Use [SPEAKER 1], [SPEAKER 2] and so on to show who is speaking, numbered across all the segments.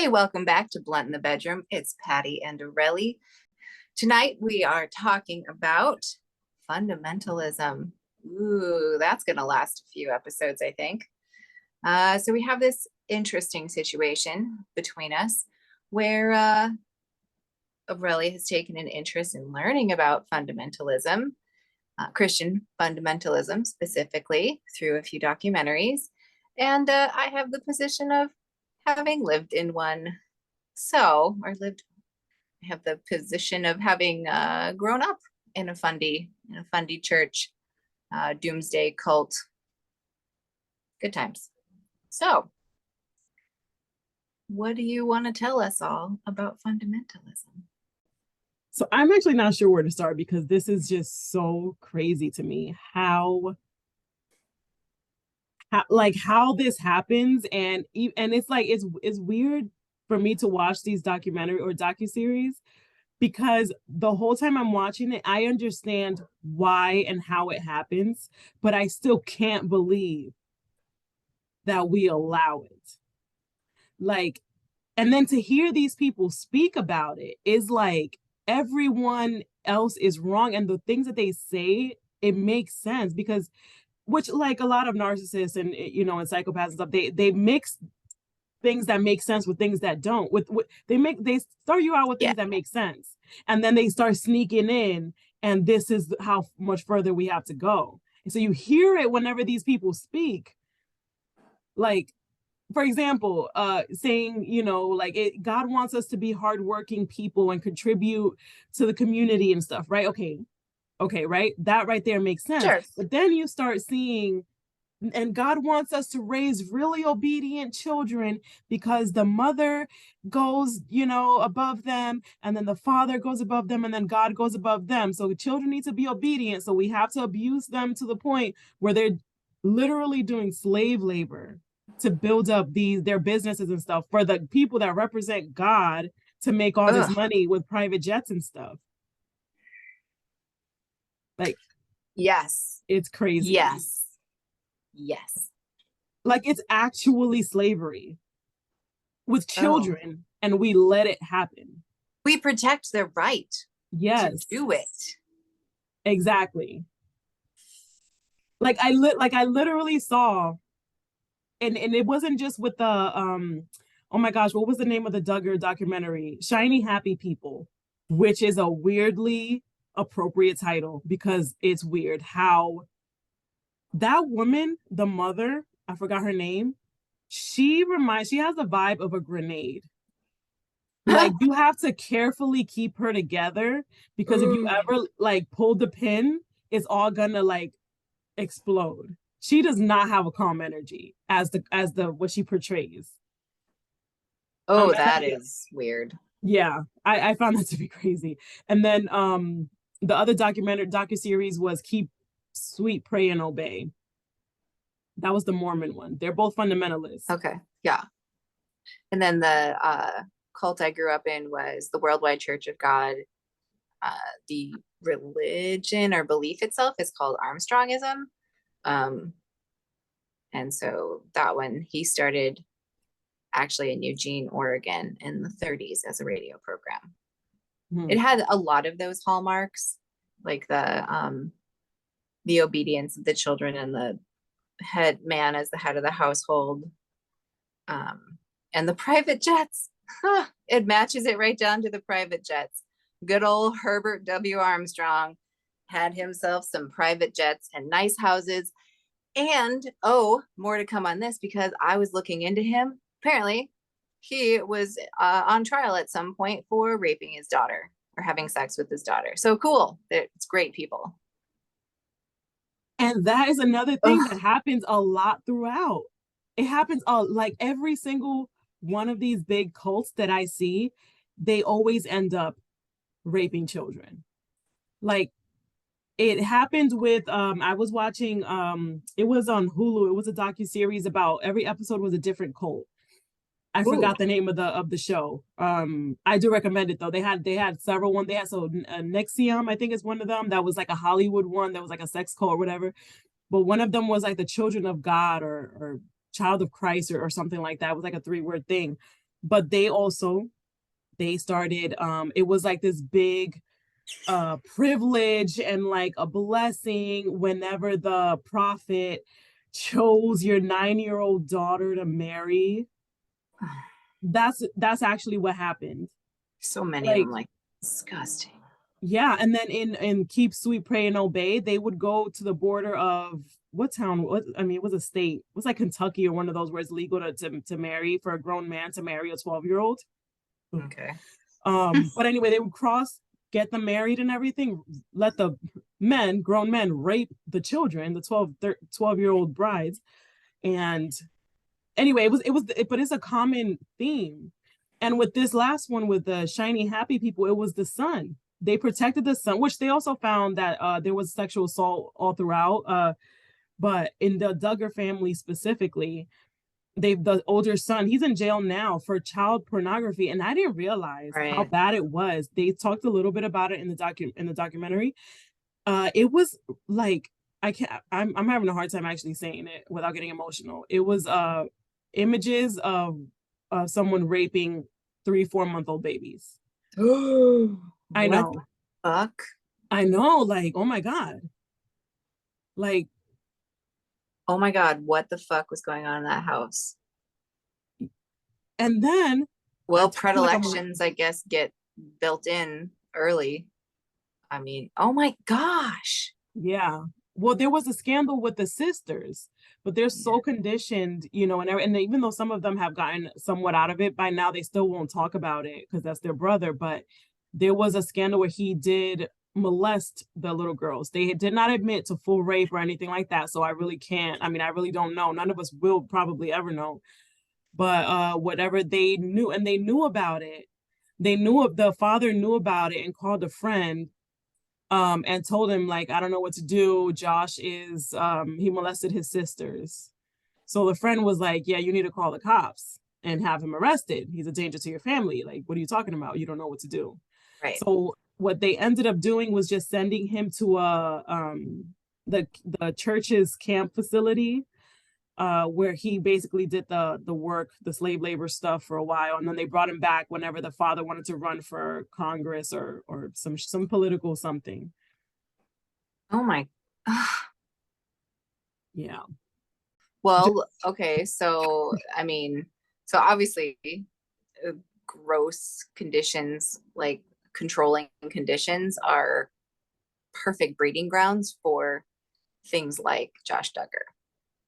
[SPEAKER 1] Hey, welcome back to Blunt in the Bedroom. It's Patty and Aurelie. Tonight we are talking about fundamentalism. Ooh, that's going to last a few episodes, I think. So we have this interesting situation between us where Aurelie has taken an interest in learning about fundamentalism, Christian fundamentalism specifically, through a few documentaries. And I have the position of having lived in one. I have the position of having grown up in a fundy church, doomsday cult. Good times. So, what do you want to tell us all about fundamentalism?
[SPEAKER 2] So I'm actually not sure where to start because this is just so crazy to me how this happens, and it's like it's weird for me to watch these documentary or docuseries because the whole time I'm watching it I understand why and how it happens, but I still can't believe that we allow it. Like, and then to hear these people speak about it is like everyone else is wrong, and the things that they say, it makes sense because which, like, a lot of narcissists and and psychopaths and stuff, they mix things that make sense with things that don't. With they start you out with things that make sense, and then they start sneaking in, and this is how much further we have to go. And so you hear it whenever these people speak, like, for example, saying, God wants us to be hardworking people and contribute to the community and stuff, right? Okay, right? That right there makes sense.
[SPEAKER 1] Sure.
[SPEAKER 2] But then you start seeing, and God wants us to raise really obedient children because the mother goes, above them, and then the father goes above them, and then God goes above them. So the children need to be obedient. So we have to abuse them to the point where they're literally doing slave labor to build up their businesses and stuff for the people that represent God to make all this money with private jets and stuff. Like,
[SPEAKER 1] yes,
[SPEAKER 2] it's crazy.
[SPEAKER 1] Yes.
[SPEAKER 2] Like, it's actually slavery with children, and we let it happen.
[SPEAKER 1] We protect their right
[SPEAKER 2] to
[SPEAKER 1] do it.
[SPEAKER 2] Exactly. Like I literally saw, and it wasn't just with the oh my gosh, what was the name of the Duggar documentary? Shiny Happy People, which is a weirdly appropriate title because it's weird how that woman, the mother, I forgot her name, she has a vibe of a grenade. Like, you have to carefully keep her together because if you ever like pull the pin, it's all gonna like explode. She does not have a calm energy as the what she portrays.
[SPEAKER 1] That is weird.
[SPEAKER 2] Yeah, I found that to be crazy. And then the other docuseries was Keep Sweet, Pray and Obey. That was the Mormon one. They're both fundamentalists.
[SPEAKER 1] Okay. Yeah. And then the cult I grew up in was the Worldwide Church of God. The religion or belief itself is called Armstrongism. And so that one, he started actually in Eugene, Oregon in the 30s as a radio program. It had a lot of those hallmarks, like the obedience of the children and the head man as the head of the household, and the private jets. It matches it right down to the private jets. Good old Herbert W. Armstrong had himself some private jets and nice houses. And more to come on this because I was looking into him. Apparently, he was on trial at some point for raping his daughter or having sex with his daughter. So cool. It's great people.
[SPEAKER 2] And that is another thing that happens a lot throughout. It happens like every single one of these big cults that I see, they always end up raping children. Like, it happened with I was watching it was on Hulu. It was a docuseries about every episode was a different cult. I forgot the name of the show. I do recommend it though. They had several ones. They had Nexium, I think is one of them. That was like a Hollywood one. That was like a sex cult or whatever. But one of them was like the Children of God or Child of Christ or something like that. It was like a 3-word thing. but they started, it was like this big privilege and like a blessing whenever the prophet chose your 9-year-old daughter to marry. That's actually what happened.
[SPEAKER 1] So many of
[SPEAKER 2] Like,
[SPEAKER 1] them, like, disgusting.
[SPEAKER 2] yeah, and then in Keep Sweet, Pray and Obey, they would go to the border of what town? What I mean, it was a state. It was like Kentucky or one of those where it's legal to marry for a grown man to marry a 12-year-old.
[SPEAKER 1] Okay.
[SPEAKER 2] But anyway, they would cross, get them married and everything, let the grown men rape the children, the 12-year-old brides. And anyway, but it's a common theme. And with this last one, with the shiny happy people, it was the son. They protected the son, which they also found that there was sexual assault all throughout. But in the Duggar family specifically, the older son, he's in jail now for child pornography, and I didn't realize how
[SPEAKER 1] Right.
[SPEAKER 2] bad it was. They talked a little bit about it in the documentary. It was like, I'm having a hard time actually saying it without getting emotional. It was images of someone raping 3-4 month old babies. I
[SPEAKER 1] What
[SPEAKER 2] know.
[SPEAKER 1] the fuck?
[SPEAKER 2] I know, like, oh my God. Like,
[SPEAKER 1] Oh my God, what the fuck was going on in that house?
[SPEAKER 2] and then I
[SPEAKER 1] Well,
[SPEAKER 2] feel like I'm,
[SPEAKER 1] predilections, I guess, get built in early. I mean, oh my gosh.
[SPEAKER 2] yeah. Well, there was a scandal with the sisters, but they're
[SPEAKER 1] Yeah.
[SPEAKER 2] so conditioned, and even though some of them have gotten somewhat out of it by now, they still won't talk about it because that's their brother. But there was a scandal where he did molest the little girls. They did not admit to full rape or anything like that. So I really can't. I mean, I really don't know. None of us will probably ever know. But whatever they knew, and they knew about it. They knew, the father knew about it and called a friend, and told him, like, I don't know what to do. Josh is he molested his sisters. So the friend was like, yeah, you need to call the cops and have him arrested. He's a danger to your family. Like, what are you talking about? You don't know what to do.
[SPEAKER 1] Right.
[SPEAKER 2] So what they ended up doing was just sending him to the church's camp facility, where he basically did the work, the slave labor stuff for a while, and then they brought him back whenever the father wanted to run for Congress or some political something.
[SPEAKER 1] Oh my.
[SPEAKER 2] Yeah.
[SPEAKER 1] Well, okay. So, I mean, so obviously, gross conditions, like controlling conditions, are perfect breeding grounds for things like Josh Duggar,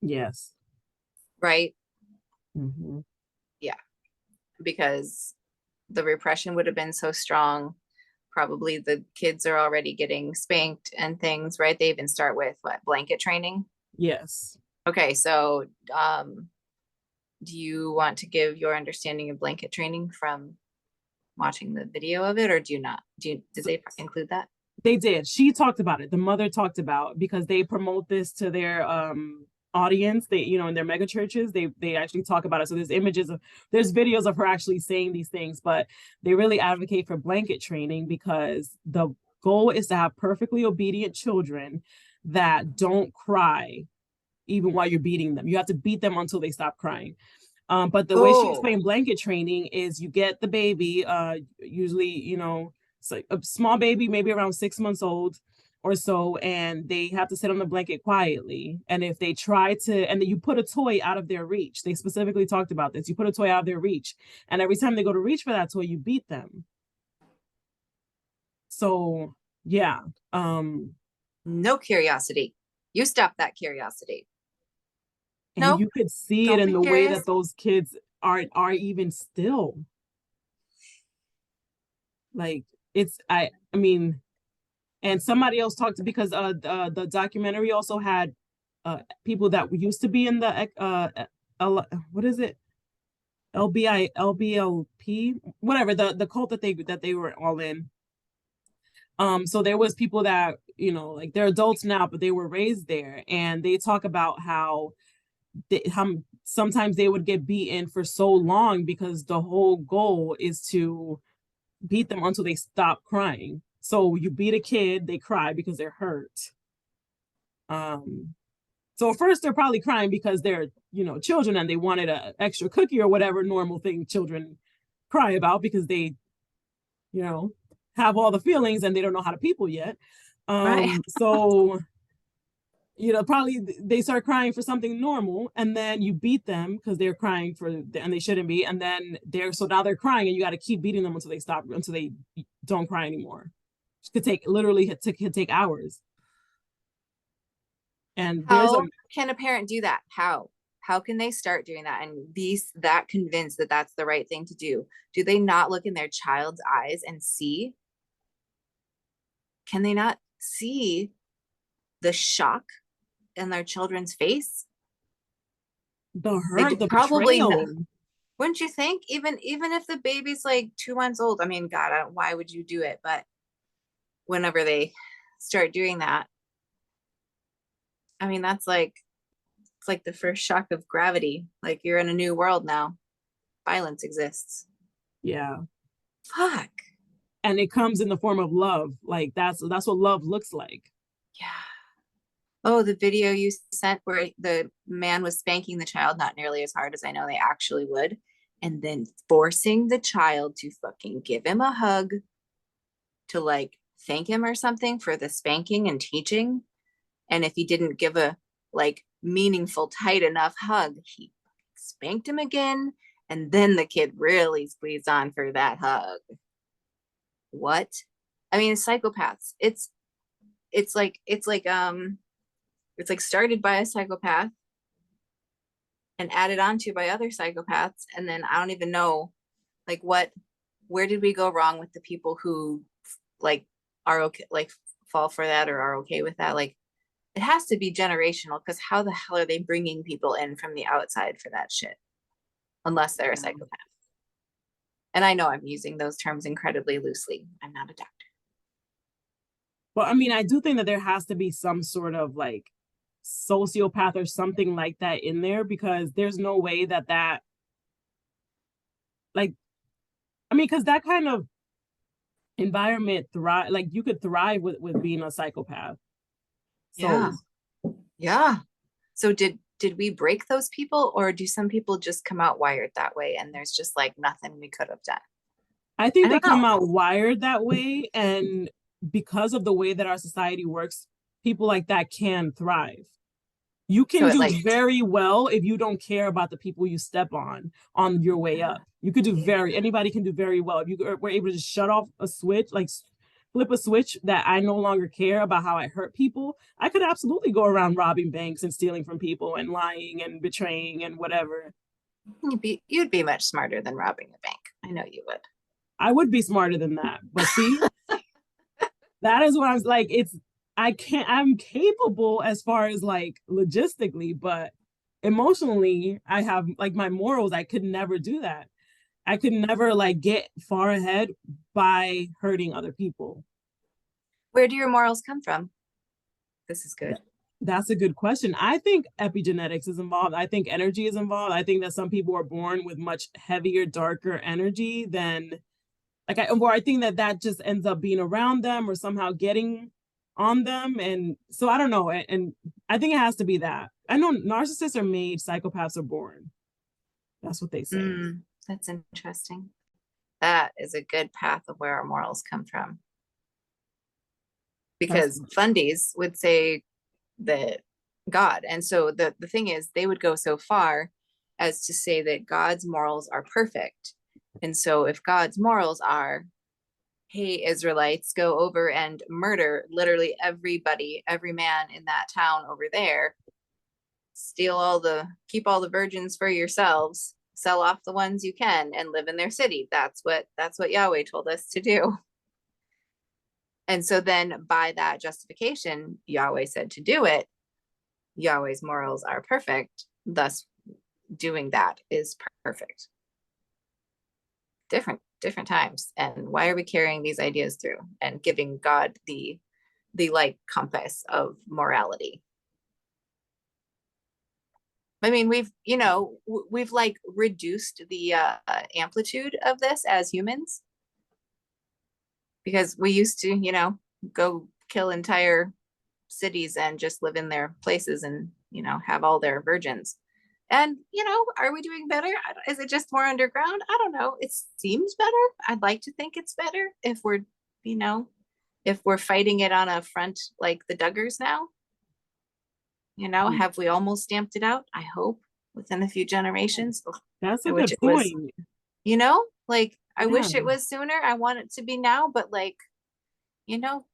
[SPEAKER 2] Yes.
[SPEAKER 1] right?
[SPEAKER 2] Mm-hmm.
[SPEAKER 1] Yeah, because the repression would have been so strong. Probably the kids are already getting spanked and things, right? They even start with what, blanket training?
[SPEAKER 2] Yes.
[SPEAKER 1] Okay, so do you want to give your understanding of blanket training from watching the video of it, or do you not? Did
[SPEAKER 2] So
[SPEAKER 1] they include that?
[SPEAKER 2] they did. She talked about it. The mother talked about, because they promote this to their audience. They, in their mega churches, they actually talk about it. So there's videos of her actually saying these things, but they really advocate for blanket training because the goal is to have perfectly obedient children that don't cry even while you're beating them. You have to beat them until they stop crying. But the way she
[SPEAKER 1] Oh,
[SPEAKER 2] explained blanket training is you get the baby, usually, so a small baby, maybe around 6 months old or so, and they have to sit on the blanket quietly. And if they try to, and then you put a toy out of their reach, they specifically talked about this. You put a toy out of their reach, and every time they go to reach for that toy, you beat them. So yeah,
[SPEAKER 1] no curiosity. You stop that curiosity.
[SPEAKER 2] and
[SPEAKER 1] No,
[SPEAKER 2] you could see it
[SPEAKER 1] don't
[SPEAKER 2] in
[SPEAKER 1] be
[SPEAKER 2] the way that
[SPEAKER 1] curious.
[SPEAKER 2] those kids are even still. Like, I mean, and somebody else talked, because the documentary also had people that used to be in the what is it, LBLP, whatever, the cult that they were all in. So there was people that, like, they're adults now, but they were raised there, and they talk about how sometimes they would get beaten for so long because the whole goal is to beat them until they stop crying. So you beat a kid, they cry because they're hurt. So at first they're probably crying because they're children, and they wanted an extra cookie or whatever normal thing children cry about because they, have all the feelings and they don't know how to people yet.
[SPEAKER 1] Right.
[SPEAKER 2] So, probably they start crying for something normal, and then you beat them because they're crying and they shouldn't be. And then now they're crying, and you got to keep beating them until they don't cry anymore. It could take hours. And
[SPEAKER 1] how can a parent do that? How can they start doing that and be that convinced that that's the right thing to do? Do they not look in their child's eyes and see? Can they not see the shock in their children's face?
[SPEAKER 2] The hurt, the
[SPEAKER 1] probably
[SPEAKER 2] betrayal.
[SPEAKER 1] Wouldn't you think? Even if the baby's like 2 months old, I mean, God, why would you do it? But whenever they start doing that, I mean, it's like the first shock of gravity. Like, you're in a new world now. Violence exists.
[SPEAKER 2] Yeah.
[SPEAKER 1] Fuck.
[SPEAKER 2] And it comes in the form of love. Like that's what love looks like.
[SPEAKER 1] Yeah. Oh, the video you sent where the man was spanking the child, not nearly as hard as I know they actually would, and then forcing the child to fucking give him a hug, to like thank him or something for the spanking and teaching. And if he didn't give a like meaningful, tight enough hug, he spanked him again. And then the kid really squeezed on for that hug. What? I mean, psychopaths. It's like started by a psychopath and added on to by other psychopaths. And then I don't even know like where did we go wrong with the people who like are okay, like fall for that or are okay with that? Like, it has to be generational, because how the hell are they bringing people in from the outside for that shit? Unless they're a psychopath. And I know I'm using those terms incredibly loosely. I'm not a doctor.
[SPEAKER 2] Well, I mean, I do think that there has to be some sort of like sociopath or something like that in there, because there's no way that like, I mean, because that kind of environment like you could thrive with being a psychopath. So
[SPEAKER 1] yeah. So did we break those people, or do some people just come out wired that way and there's just like nothing we could have done?
[SPEAKER 2] I think they come out wired that way, and because of the way that our society works, people like that can thrive. You can do very well if you don't care about the people you step on your way up. You could do anybody can do very well if you were able to just shut off a switch, like flip a switch that I no longer care about how I hurt people. I could absolutely go around robbing banks and stealing from people and lying and betraying and whatever.
[SPEAKER 1] You'd be much smarter than robbing a bank. I know you would.
[SPEAKER 2] I would be smarter than that. But see, that is what I was like, I'm capable as far as like logistically, but emotionally, I have like my morals. I could never do that. I could never like get far ahead by hurting other people.
[SPEAKER 1] Where do your morals come from? This is good.
[SPEAKER 2] That's a good question. I think epigenetics is involved. I think energy is involved. I think that some people are born with much heavier, darker energy than I think that just ends up being around them or somehow getting on them. And so I don't know. And I think it has to be that. I know narcissists are made, psychopaths are born. That's what they say.
[SPEAKER 1] That's interesting. That is a good path of where our morals come from. Because fundies would say that God. And so the thing is, they would go so far as to say that God's morals are perfect. And so if God's morals are, hey, Israelites, go over and murder literally everybody, every man in that town over there, keep all the virgins for yourselves, sell off the ones you can, and live in their city. That's what Yahweh told us to do. And so then by that justification, Yahweh said to do it. Yahweh's morals are perfect. Thus, doing that is perfect. Different times. And why are we carrying these ideas through and giving God the like compass of morality? I mean, we've like reduced the amplitude of this as humans, because we used to, go kill entire cities and just live in their places and, have all their virgins. And, are we doing better? Is it just more underground? I don't know. It seems better. I'd like to think it's better if you know, if we're fighting it on a front like the Duggars now. Have we almost stamped it out? I hope within a few generations.
[SPEAKER 2] That's
[SPEAKER 1] I
[SPEAKER 2] a
[SPEAKER 1] wish
[SPEAKER 2] good
[SPEAKER 1] it was,
[SPEAKER 2] point.
[SPEAKER 1] I wish
[SPEAKER 2] Yeah.
[SPEAKER 1] it was sooner. I want it to be now, but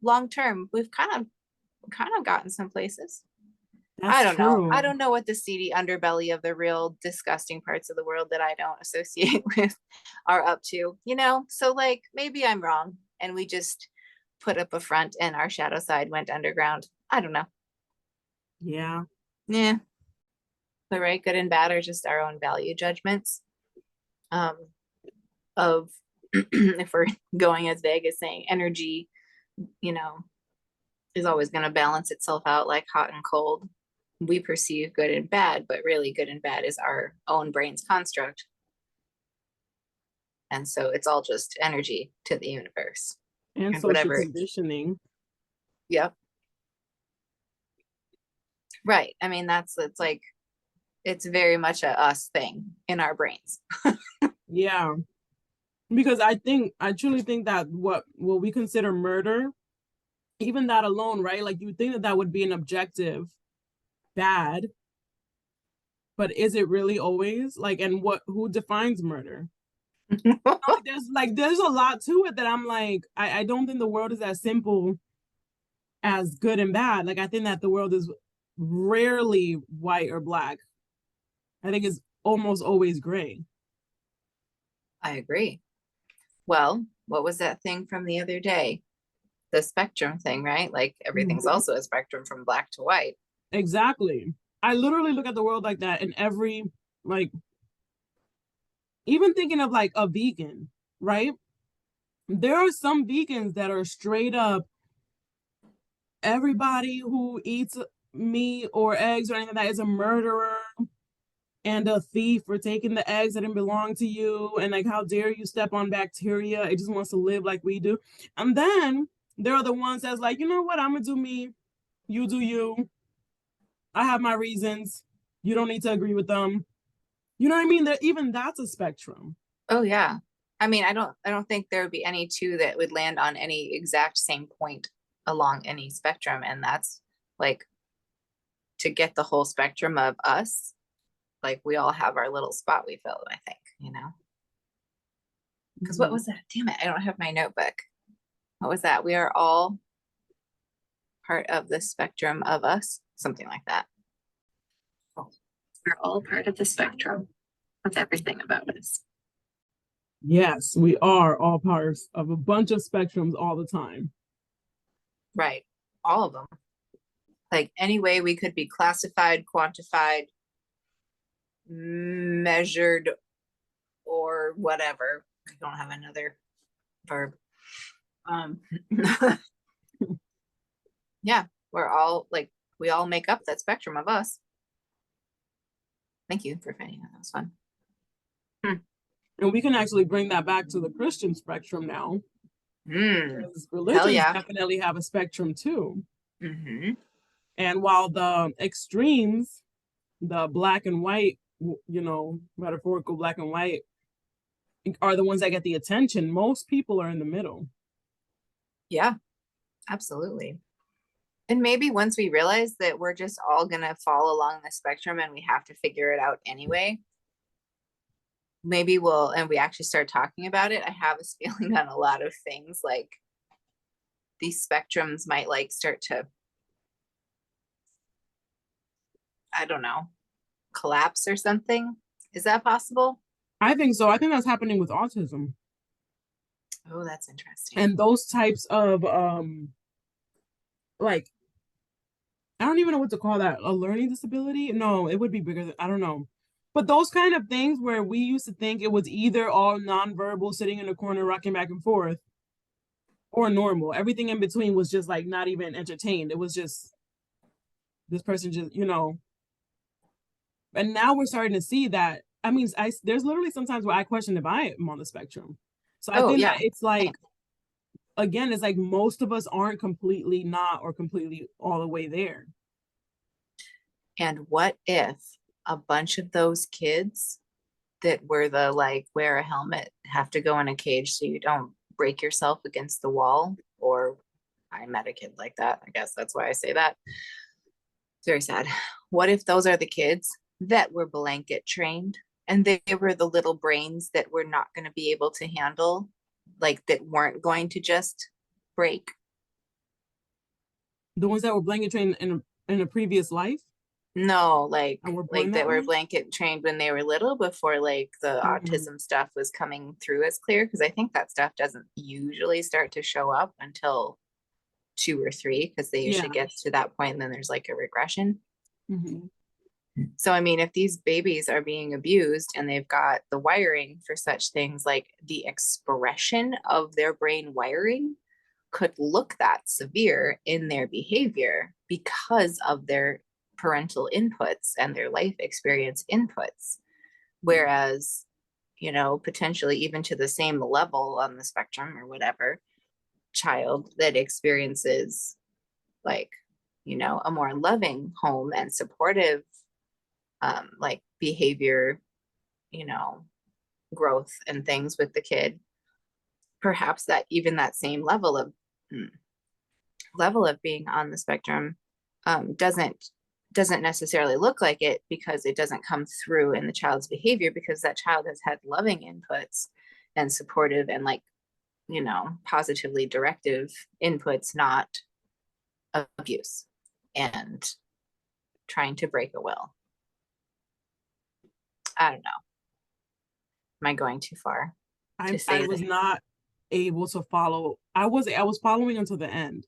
[SPEAKER 1] long term, we've kind of gotten some places. I
[SPEAKER 2] That's
[SPEAKER 1] don't know. I
[SPEAKER 2] true.
[SPEAKER 1] don't know what the seedy underbelly of the real disgusting parts of the world that I don't associate with are up to, So maybe I'm wrong and we just put up a front and our shadow side went underground. I don't know.
[SPEAKER 2] Yeah.
[SPEAKER 1] Yeah. But right, good and bad are just our own value judgments. Of if we're going as vague as saying energy, is always going to balance itself out like hot and cold. We perceive good and bad, but really good and bad is our own brain's construct. And so it's all just energy to the universe
[SPEAKER 2] And
[SPEAKER 1] and
[SPEAKER 2] social
[SPEAKER 1] whatever.
[SPEAKER 2] conditioning.
[SPEAKER 1] Yep. Right. I mean, it's very much a us thing in our brains.
[SPEAKER 2] Yeah. Because I truly think that what we consider murder, even that alone, right? Like you think that would be an objective bad, but is it really always? Like, and who defines murder? There's a lot to it that I'm like, I don't think the world is as simple as good and bad. Like I think that the world is rarely white or black. I think it's almost always gray.
[SPEAKER 1] I agree. Well, what was that thing from the other day? The spectrum thing, right? Like everything's also a spectrum from black to white.
[SPEAKER 2] Exactly. I literally look at the world like that in every, like, even thinking of like a vegan, right? There are some vegans that are straight up everybody who eats meat or eggs or anything like that is a murderer and a thief for taking the eggs that didn't belong to you, and like how dare you step on bacteria, it just wants to live like we do. And then there are the ones that's like, you know what, I'm gonna do me, you do you, I have my reasons, you don't need to agree with them. You know what I mean? That even that's a spectrum.
[SPEAKER 1] Oh yeah. I mean, I don't think there would be any two that would land on any exact same point along any spectrum. And that's like to get the whole spectrum of us, like we all have our little spot we fill, I think, Because what was that? Damn it, I don't have my notebook. What was that? We are all part of the spectrum of us, something like that. We're all part of the spectrum of everything about us.
[SPEAKER 2] Yes, we are all parts of a bunch of spectrums all the time.
[SPEAKER 1] Right. All of them. Like any way we could be classified, quantified, measured, or whatever. I don't have another verb. Yeah, we're all like, we all make up that spectrum of us. Thank you for finding that. That was fun.
[SPEAKER 2] And we can actually bring that back to the Christian spectrum now. Because religions definitely have a spectrum too.
[SPEAKER 1] Mm-hmm.
[SPEAKER 2] And while the extremes, the black and white, metaphorical black and white, are the ones that get the attention, most people are in the middle.
[SPEAKER 1] Yeah, absolutely. And maybe once we realize that we're just all going to fall along the spectrum and we have to figure it out anyway, maybe and we actually start talking about it. I have this feeling on a lot of things, like these spectrums might like start to, I don't know, collapse or something. Is that possible?
[SPEAKER 2] I think so. I think that's happening with autism.
[SPEAKER 1] Oh, that's interesting.
[SPEAKER 2] And those types of like, I don't even know what to call that. A learning disability? No, it would be bigger than, I don't know. But those kind of things where we used to think it was either all nonverbal, sitting in the corner, rocking back and forth, or normal. Everything in between was just like not even entertained. It was just this person just, And now we're starting to see that. I mean, there's literally sometimes where I question if I am on the spectrum. So I think that it's like, again, it's like most of us aren't completely not or completely all the way there.
[SPEAKER 1] And what if a bunch of those kids that were the like wear a helmet, have to go in a cage so you don't break yourself against the wall, or I met a kid like that. I guess that's why I say that. It's very sad. What if those are the kids that were blanket trained and they were the little brains that were not going to be able to handle, like that weren't going to just break?
[SPEAKER 2] The ones that were blanket trained in a previous life?
[SPEAKER 1] No, like
[SPEAKER 2] And were born
[SPEAKER 1] like
[SPEAKER 2] that
[SPEAKER 1] that were
[SPEAKER 2] way?
[SPEAKER 1] blanket trained when they were little, before like the autism stuff was coming through as clear, because I think that stuff doesn't usually start to show up until 2 or 3, because they usually
[SPEAKER 2] Yeah.
[SPEAKER 1] get to that point and then there's like a regression.
[SPEAKER 2] Mm-hmm.
[SPEAKER 1] So I mean, if these babies are being abused and they've got the wiring for such things, like the expression of their brain wiring could look that severe in their behavior because of their parental inputs and their life experience inputs. Whereas, you know, potentially even to the same level on the spectrum or whatever, child that experiences like, you know, a more loving home and supportive like behavior, you know, growth and things with the kid, perhaps that even that same level of being on the spectrum doesn't necessarily look like it, because it doesn't come through in the child's behavior, because that child has had loving inputs and supportive and like, you know, positively directive inputs, not abuse and trying to break a will. I don't know. Am I going too far to say
[SPEAKER 2] I was
[SPEAKER 1] that?
[SPEAKER 2] not able to follow. I was following until the end.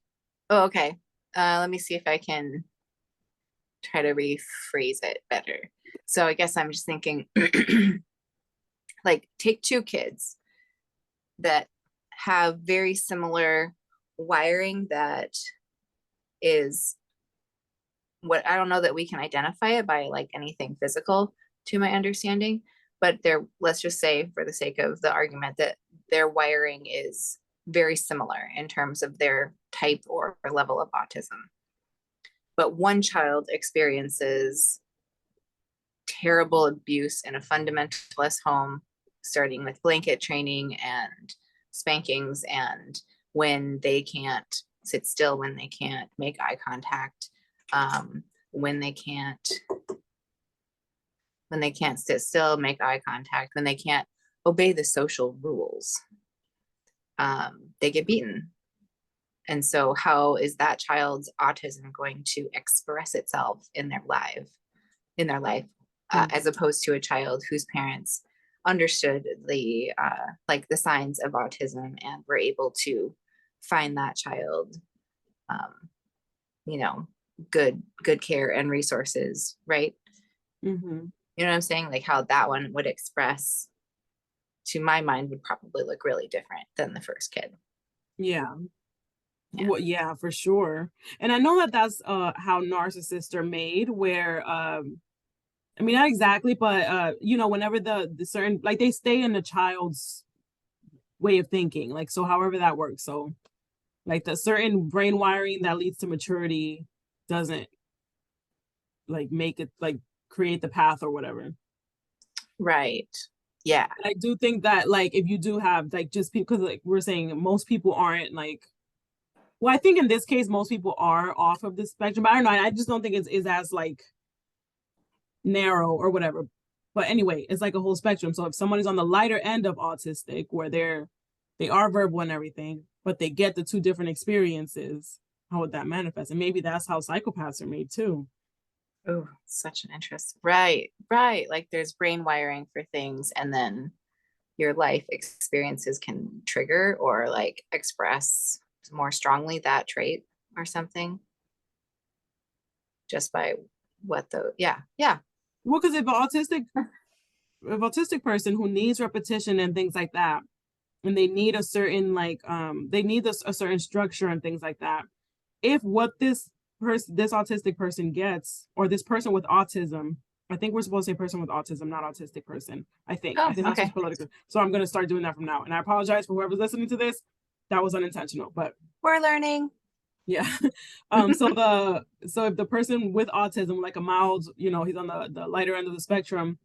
[SPEAKER 1] Oh, okay. Let me see if I can try to rephrase it better. So I guess I'm just thinking, like, take 2 kids that have very similar wiring that is what, I don't know that we can identify it by like anything physical to my understanding, but they're, let's just say for the sake of the argument, that their wiring is very similar in terms of their type or level of autism. But one child experiences terrible abuse in a fundamentalist home, starting with blanket training and spankings, and when they can't sit still, when they can't make eye contact, when they can't sit still, make eye contact, when they can't obey the social rules, they get beaten. And so how is that child's autism going to express itself in their life, as opposed to a child whose parents understood the like the signs of autism and were able to find that child you know, good care and resources, right?
[SPEAKER 2] Mm-hmm.
[SPEAKER 1] You know what I'm saying? Like how that one would express, to my mind, would probably look really different than the first kid.
[SPEAKER 2] Yeah.
[SPEAKER 1] Yeah.
[SPEAKER 2] Well, yeah, for sure. And I know that that's how narcissists are made, where I mean, not exactly, but you know, whenever the certain, like, they stay in the child's way of thinking, like, so however that works. So like the certain brain wiring that leads to maturity doesn't like make it like create the path or whatever.
[SPEAKER 1] Right. Yeah.
[SPEAKER 2] And I do think that like if you do have like just because like we're saying most people aren't like, well, I think in this case most people are off of the spectrum, but I don't know, I just don't think it's as like narrow or whatever. But anyway, it's like a whole spectrum. So if someone is on the lighter end of autistic, where they are verbal and everything, but they get the 2 different experiences, how would that manifest? And maybe that's how psychopaths are made too.
[SPEAKER 1] Oh, such an interest. Right. Right. Like there's brain wiring for things, and then your life experiences can trigger or like express more strongly that trait or something, just by what the, yeah.
[SPEAKER 2] Well, because if autistic person who needs repetition and things like that, and they need a certain like they need a certain structure and things like that, if what this autistic person gets, or this person with autism, I think we're supposed to say person with autism, not autistic person.
[SPEAKER 1] Oh,
[SPEAKER 2] I think that's
[SPEAKER 1] okay.
[SPEAKER 2] just political. So I'm going to start doing that from now. And I apologize for whoever's listening to this. That was unintentional, but
[SPEAKER 1] We're learning.
[SPEAKER 2] Yeah. So if the person with autism, like a mild, he's on the lighter end of the spectrum,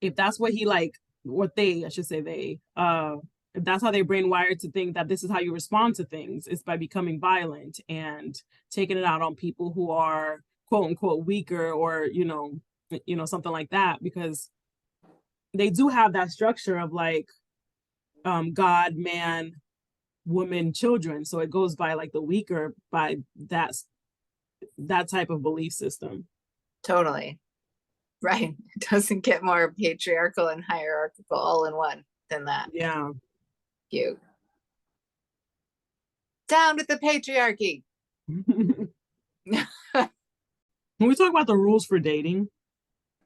[SPEAKER 2] if that's what he like, what they, I should say they, if that's how their brain wired to think that this is how you respond to things, is by becoming violent and taking it out on people who are quote unquote weaker, or something like that, because they do have that structure of like God, man, woman, children. So it goes by like the weaker by that type of belief system.
[SPEAKER 1] Totally. Right. It doesn't get more patriarchal and hierarchical all in one than that.
[SPEAKER 2] Yeah.
[SPEAKER 1] Cute. Down with the patriarchy.
[SPEAKER 2] When we talk about the rules for dating.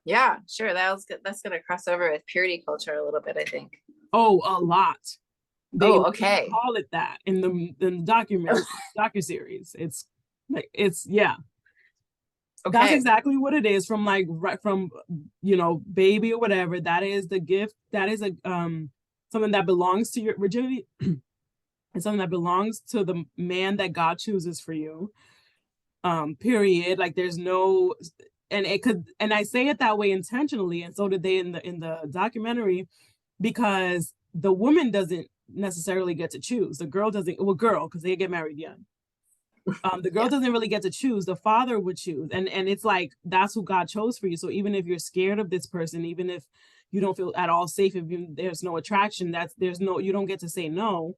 [SPEAKER 1] Yeah, sure. That's gonna cross over with purity culture a little bit, I think.
[SPEAKER 2] Oh, a lot. They
[SPEAKER 1] Okay.
[SPEAKER 2] call it that in the docuseries. It's like yeah. Okay. That's exactly what it is, from like right from baby or whatever. That is the gift. That is a something that belongs to your virginity. It's something that belongs to the man that God chooses for you. Period. Like there's no, and it could, and I say it that way intentionally, and so did they in the documentary, because the woman doesn't necessarily get to choose. The girl doesn't, well, girl, because they get married young. The girl doesn't really get to choose. The father would choose, and it's like that's who God chose for you. So even if you're scared of this person, even if you don't feel at all safe, if there's no attraction, you don't get to say no.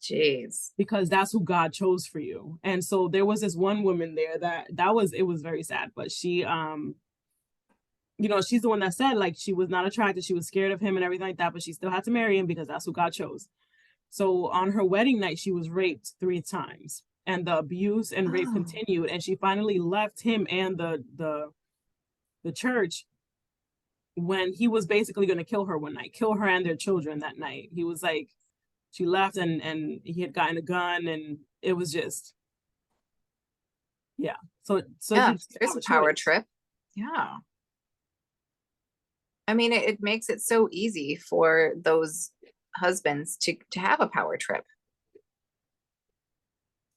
[SPEAKER 1] Jeez.
[SPEAKER 2] Because that's who God chose for you. And so there was this one woman there it was very sad, but she she's the one that said like she was not attracted, she was scared of him and everything like that, but she still had to marry him because that's who God chose. So on her wedding night, she was raped 3 times, and the abuse and rape continued, and she finally left him and the church when he was basically going to kill her one night, kill her and their children that night. He was like, she left, and he had gotten a gun, and it was just, yeah. So
[SPEAKER 1] yeah, there's a power trip. Yeah. I mean, it makes it so easy for those husbands to have a power trip.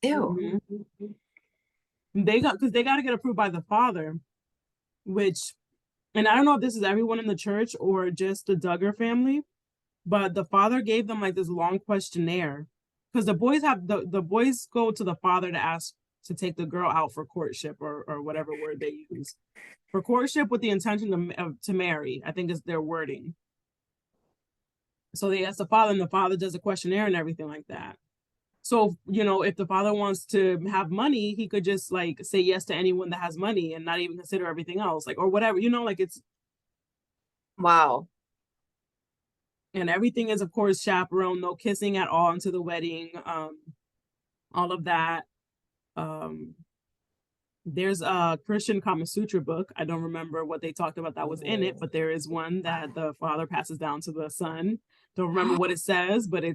[SPEAKER 1] Ew.
[SPEAKER 2] Mm-hmm. They got to get approved by the father, which, and I don't know if this is everyone in the church or just the Duggar family, but the father gave them like this long questionnaire, because the boys go to the father to ask to take the girl out for courtship, or whatever word they use, for courtship with the intention to marry, I think is their wording. So they ask the father, and the father does a questionnaire and everything like that. So, if the father wants to have money, he could just like say yes to anyone that has money and not even consider everything else, like, or whatever, like it's.
[SPEAKER 1] Wow.
[SPEAKER 2] And everything is, of course, chaperone, no kissing at all into the wedding, all of that. There's a Christian Kama Sutra book. I don't remember what they talked about that was in it, but there is one that the father passes down to the son. Don't remember what it says, but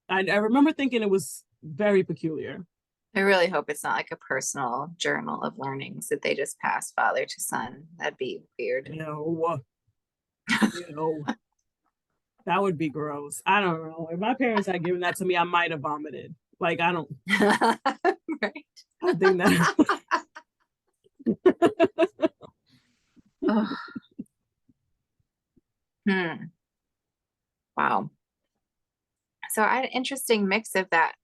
[SPEAKER 2] I remember thinking it was very peculiar.
[SPEAKER 1] I really hope it's not like a personal journal of learnings that they just pass father to son. That'd be weird.
[SPEAKER 2] That would be gross. I don't know. If my parents had given that to me, I might have vomited. Like, I don't.
[SPEAKER 1] Right.
[SPEAKER 2] I think that.
[SPEAKER 1] Wow. So I had an interesting mix of that,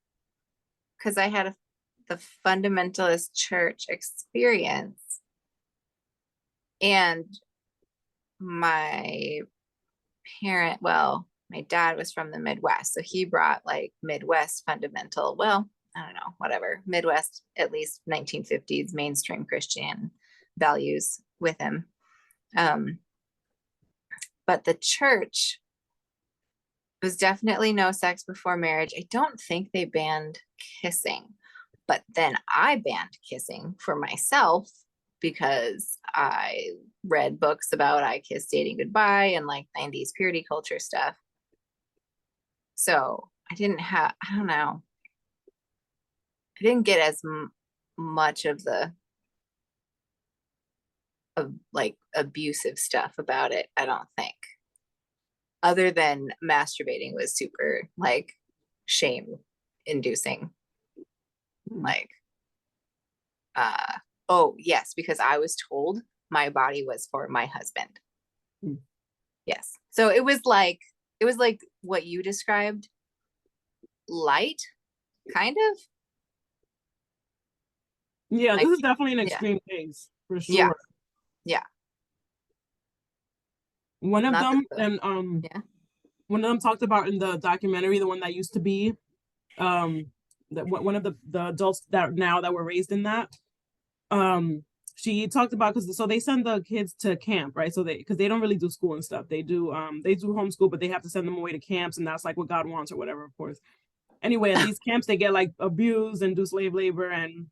[SPEAKER 1] because I had the fundamentalist church experience, and my my dad was from the Midwest, so he brought like Midwest fundamental, I don't know, whatever, Midwest, at least 1950s mainstream Christian values with him. But the church was definitely no sex before marriage. I don't think they banned kissing, but then I banned kissing for myself because I read books about I Kiss Dating Goodbye and like 90s purity culture stuff. So I don't know. I didn't get as much of like abusive stuff about it, I don't think. Other than masturbating was super like shame inducing. Like, oh yes, because I was told my body was for my husband. Yes. So it was like what you described, light, kind of.
[SPEAKER 2] Yeah,
[SPEAKER 1] Like,
[SPEAKER 2] this is definitely an extreme case for
[SPEAKER 1] yeah,
[SPEAKER 2] sure.
[SPEAKER 1] yeah.
[SPEAKER 2] One of
[SPEAKER 1] Not
[SPEAKER 2] them,
[SPEAKER 1] the,
[SPEAKER 2] and
[SPEAKER 1] yeah.
[SPEAKER 2] one of them talked about in the documentary, the one that used to be, that one of the adults that now that were raised in that, she talked about, because so they send the kids to camp, right? So because they don't really do school and stuff. They do homeschool, but they have to send them away to camps, and that's like what God wants or whatever, of course. Anyway, at these camps they get like abused and do slave labor and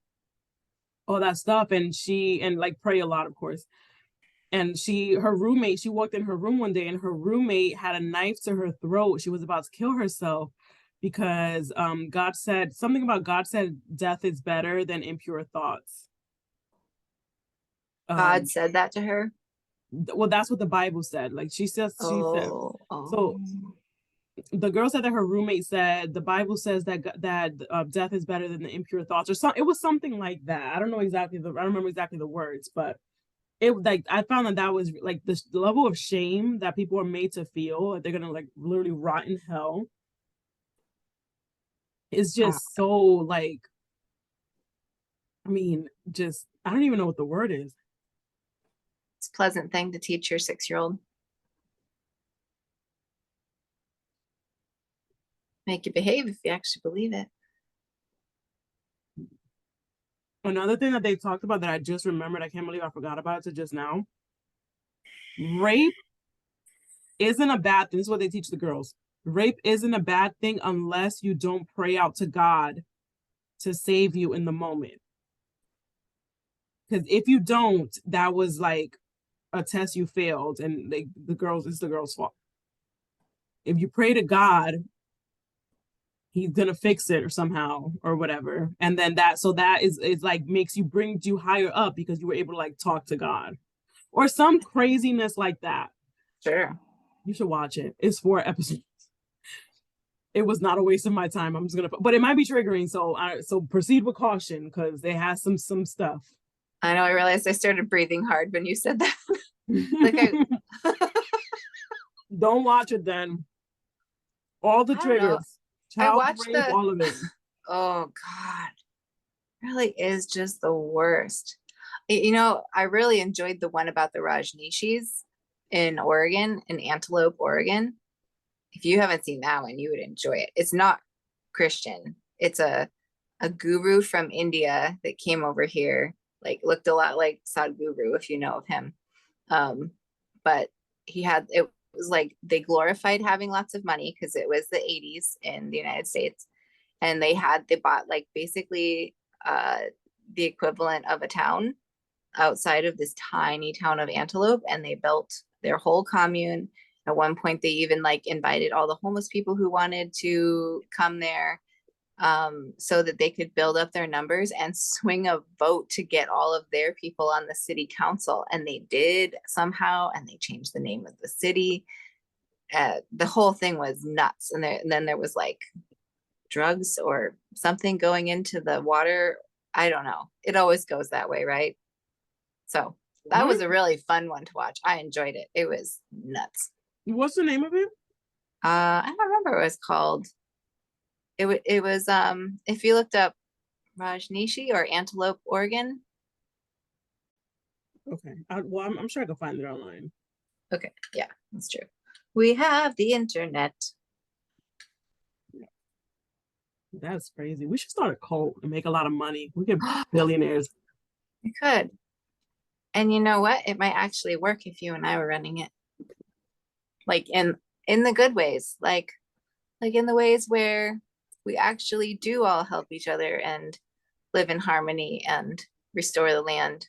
[SPEAKER 2] all that stuff, and like pray a lot, of course. And her roommate, she walked in her room one day and her roommate had a knife to her throat. She was about to kill herself because God said something about God said death is better than impure thoughts.
[SPEAKER 1] God said that to her.
[SPEAKER 2] Well, that's what the Bible said. Like she said. So the girl said that her roommate said the Bible says that death is better than the impure thoughts, or something. It was something like that. I don't remember exactly the words, but it, like, I found that was like the level of shame that people are made to feel that they're gonna like literally rot in hell is just so, like, I mean, just, I don't even know what the word is.
[SPEAKER 1] It's a pleasant thing to teach your 6-year-old. Make you behave if you actually believe it.
[SPEAKER 2] Another thing that they talked about that I just remembered, I can't believe I forgot about it just now. Rape isn't a bad thing. This is what they teach the girls. Rape isn't a bad thing unless you don't pray out to God to save you in the moment. Because if you don't, that was like a test you failed, and it's the girl's fault. If you pray to God, he's gonna fix it or somehow or whatever, and then that is like brings you higher up because you were able to like talk to God or some craziness like that.
[SPEAKER 1] Sure.
[SPEAKER 2] You should watch it. It's 4 episodes. It was not a waste of my time. I'm just gonna, but it might be triggering, so proceed with caution because they have some stuff.
[SPEAKER 1] I know. I realized I started breathing hard when you said that. Like
[SPEAKER 2] don't watch it then. All the triggers,
[SPEAKER 1] I
[SPEAKER 2] child
[SPEAKER 1] watched
[SPEAKER 2] rape, all of it.
[SPEAKER 1] Oh God, it really is just the worst. You know, I really enjoyed the one about the Rajneeshis in Oregon, in Antelope, Oregon. If you haven't seen that one, you would enjoy it. It's not Christian. It's a guru from India that came over here, like looked a lot like Sadhguru, if you know of him. But it was like they glorified having lots of money because it was the 80s in the United States. And they bought like basically the equivalent of a town outside of this tiny town of Antelope, and they built their whole commune. At one point, they even like invited all the homeless people who wanted to come there, so that they could build up their numbers and swing a vote to get all of their people on the city council. And they did somehow, and they changed the name of the city. The whole thing was nuts. And then there was like drugs or something going into the water. I don't know. It always goes that way, right? So that was a really fun one to watch. I enjoyed it. It was nuts.
[SPEAKER 2] What's the name of it?
[SPEAKER 1] I don't remember what it was called. It was if you looked up Rajneeshi or Antelope, Oregon.
[SPEAKER 2] Okay. I'm sure I can find it online.
[SPEAKER 1] Okay, yeah, that's true. We have the internet.
[SPEAKER 2] That's crazy. We should start a cult and make a lot of money. We get billionaires.
[SPEAKER 1] We could. And you know what? It might actually work if you and I were running it. Like in the good ways, like in the ways where we actually do all help each other and live in harmony and restore the land.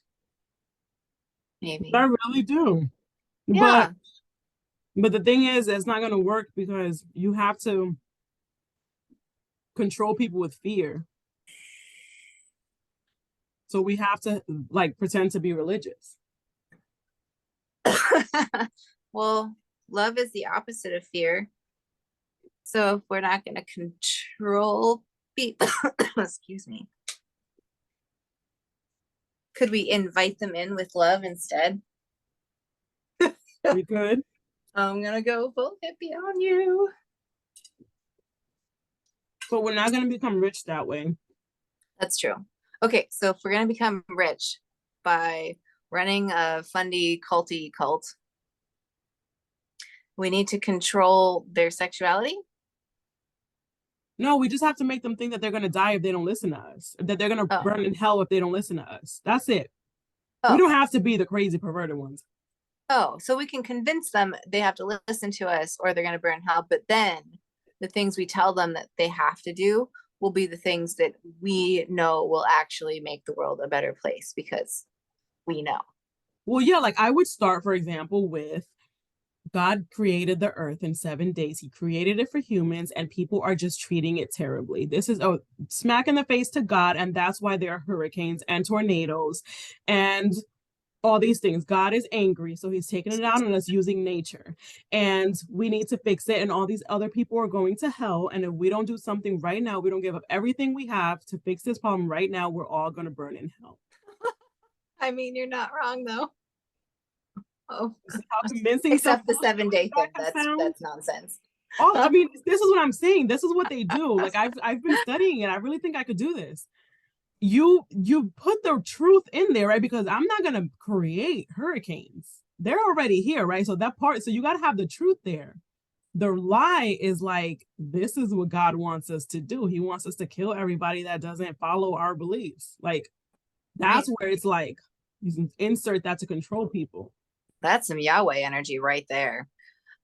[SPEAKER 1] Maybe.
[SPEAKER 2] I really do.
[SPEAKER 1] Yeah.
[SPEAKER 2] But the thing is, it's not going to work because you have to control people with fear. So we have to like pretend to be religious.
[SPEAKER 1] Well, love is the opposite of fear. So if we're not going to control be, excuse me. Could we invite them in with love instead?
[SPEAKER 2] We could.
[SPEAKER 1] I'm gonna go full hippie on you.
[SPEAKER 2] But we're not gonna become rich that way.
[SPEAKER 1] That's true. Okay, so if we're gonna become rich by running a fundy culty cult, we need to control their sexuality.
[SPEAKER 2] No, we just have to make them think that they're gonna die if they don't listen to us. That they're gonna
[SPEAKER 1] Oh.
[SPEAKER 2] burn in hell if they don't listen to us. That's it.
[SPEAKER 1] Oh.
[SPEAKER 2] We don't have to be the crazy perverted ones.
[SPEAKER 1] Oh, so we can convince them they have to listen to us or they're gonna burn in hell. But then the things we tell them that they have to do will be the things that we know will actually make the world a better place because we know.
[SPEAKER 2] Well, yeah, like I would start, for example, with God created the earth in 7 days. He created it for humans, and people are just treating it terribly. This is a smack in the face to God, and that's why there are hurricanes and tornadoes and all these things. God is angry, so he's taking it out on us using nature. And we need to fix it, and all these other people are going to hell. And if we don't do something right now, we don't give up everything we have to fix this problem right now, we're all going to burn in hell.
[SPEAKER 1] I mean, you're not wrong, though. Oh,
[SPEAKER 2] how convincing
[SPEAKER 1] except the 7-day thing. That's nonsense.
[SPEAKER 2] Oh, I mean, this is what I'm saying. This is what they do. Like I've been studying it. I really think I could do this. You put the truth in there, right? Because I'm not gonna create hurricanes. They're already here, right? So that part, so you gotta have the truth there. The lie is like, this is what God wants us to do. He wants us to kill everybody that doesn't follow our beliefs. Like, that's right. Where it's like, you can insert that to control people.
[SPEAKER 1] That's some Yahweh energy right there.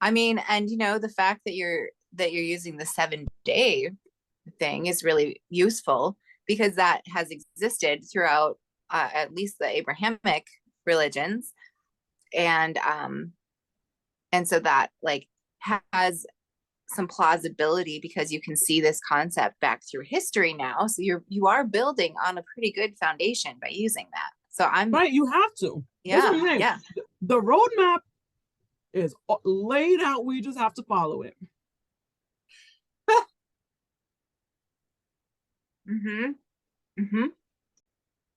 [SPEAKER 1] I mean, and you know, the fact that you're using the 7-day thing is really useful because that has existed throughout at least the Abrahamic religions, and so that like has some plausibility because you can see this concept back through history now. So you are building on a pretty good foundation by using that. So I'm
[SPEAKER 2] right. You have to.
[SPEAKER 1] Yeah, yeah.
[SPEAKER 2] The roadmap is laid out. We just have to follow it.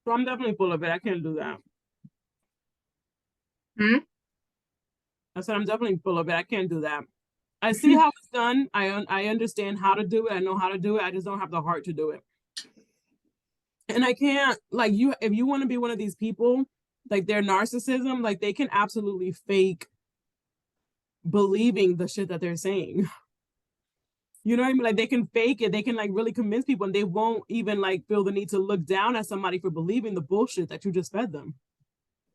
[SPEAKER 2] So I'm definitely full of it. I can't do that. I said I'm definitely full of it. I can't do that. I see how it's done. I understand how to do it. I know how to do it. I just don't have the heart to do it. And I can't, like, you, if you want to be one of these people, like their narcissism, like they can absolutely fake believing the shit that they're saying. You know what I mean? Like they can fake it. They can like really convince people, and they won't even like feel the need to look down at somebody for believing the bullshit that you just fed them.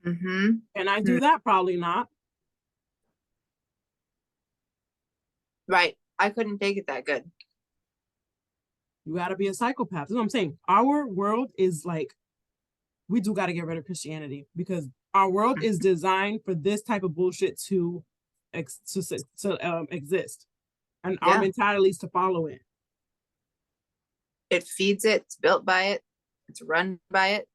[SPEAKER 2] Can I do that? Probably not.
[SPEAKER 1] Right. I couldn't fake it that good.
[SPEAKER 2] You got to be a psychopath. That's what I'm saying. Our world is like, we do got to get rid of Christianity because our world is designed for this type of bullshit to exist, and our mentality is to follow it.
[SPEAKER 1] It feeds it. It's built by it. It's run by it.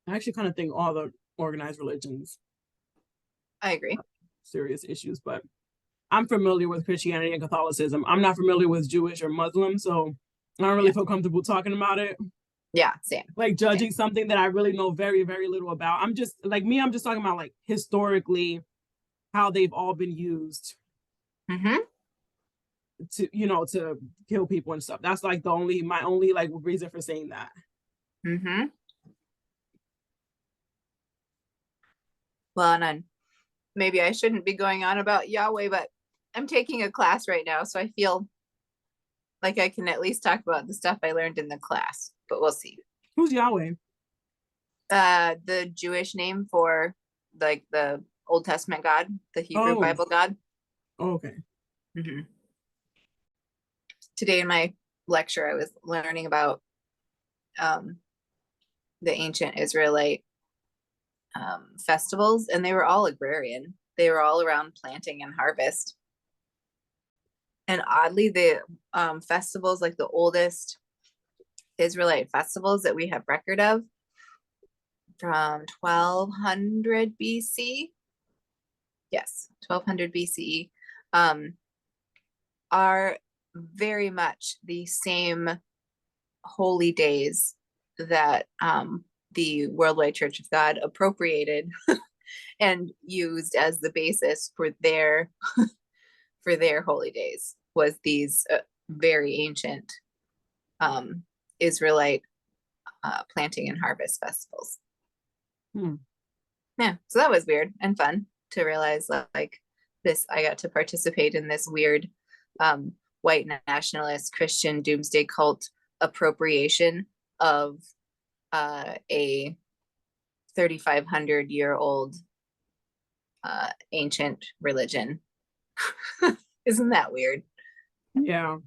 [SPEAKER 2] I actually kind of think all the organized religions.
[SPEAKER 1] I agree.
[SPEAKER 2] Serious issues, but I'm familiar with Christianity and Catholicism. I'm not familiar with Jewish or Muslim, so I don't really feel comfortable talking about it.
[SPEAKER 1] Yeah, same.
[SPEAKER 2] Like judging something that I really know very, very little about. I'm just like me, I'm just talking about like historically how they've all been used to, you know, to kill people and stuff. That's like my only like reason for saying that.
[SPEAKER 1] Well, and maybe I shouldn't be going on about Yahweh, but I'm taking a class right now, so I feel like I can at least talk about the stuff I learned in the class, but we'll see.
[SPEAKER 2] Who's Yahweh?
[SPEAKER 1] The Jewish name for like the Old Testament God, the Hebrew Bible God.
[SPEAKER 2] Okay.
[SPEAKER 1] Today in my lecture, I was learning about the ancient Israelite festivals, and they were all agrarian. They were all around planting and harvest. And oddly, the festivals, like the oldest Israelite festivals that we have record of from 1200 BC, yes, 1200 BCE, are very much the same holy days that the Worldwide Church of God appropriated and used as the basis for their holy days, was these very ancient Israelite planting and harvest festivals. Yeah, so that was weird and fun to realize, like, this, I got to participate in this weird white nationalist Christian doomsday cult appropriation of a 3,500-year-old ancient religion. Isn't that weird?
[SPEAKER 2] Yeah.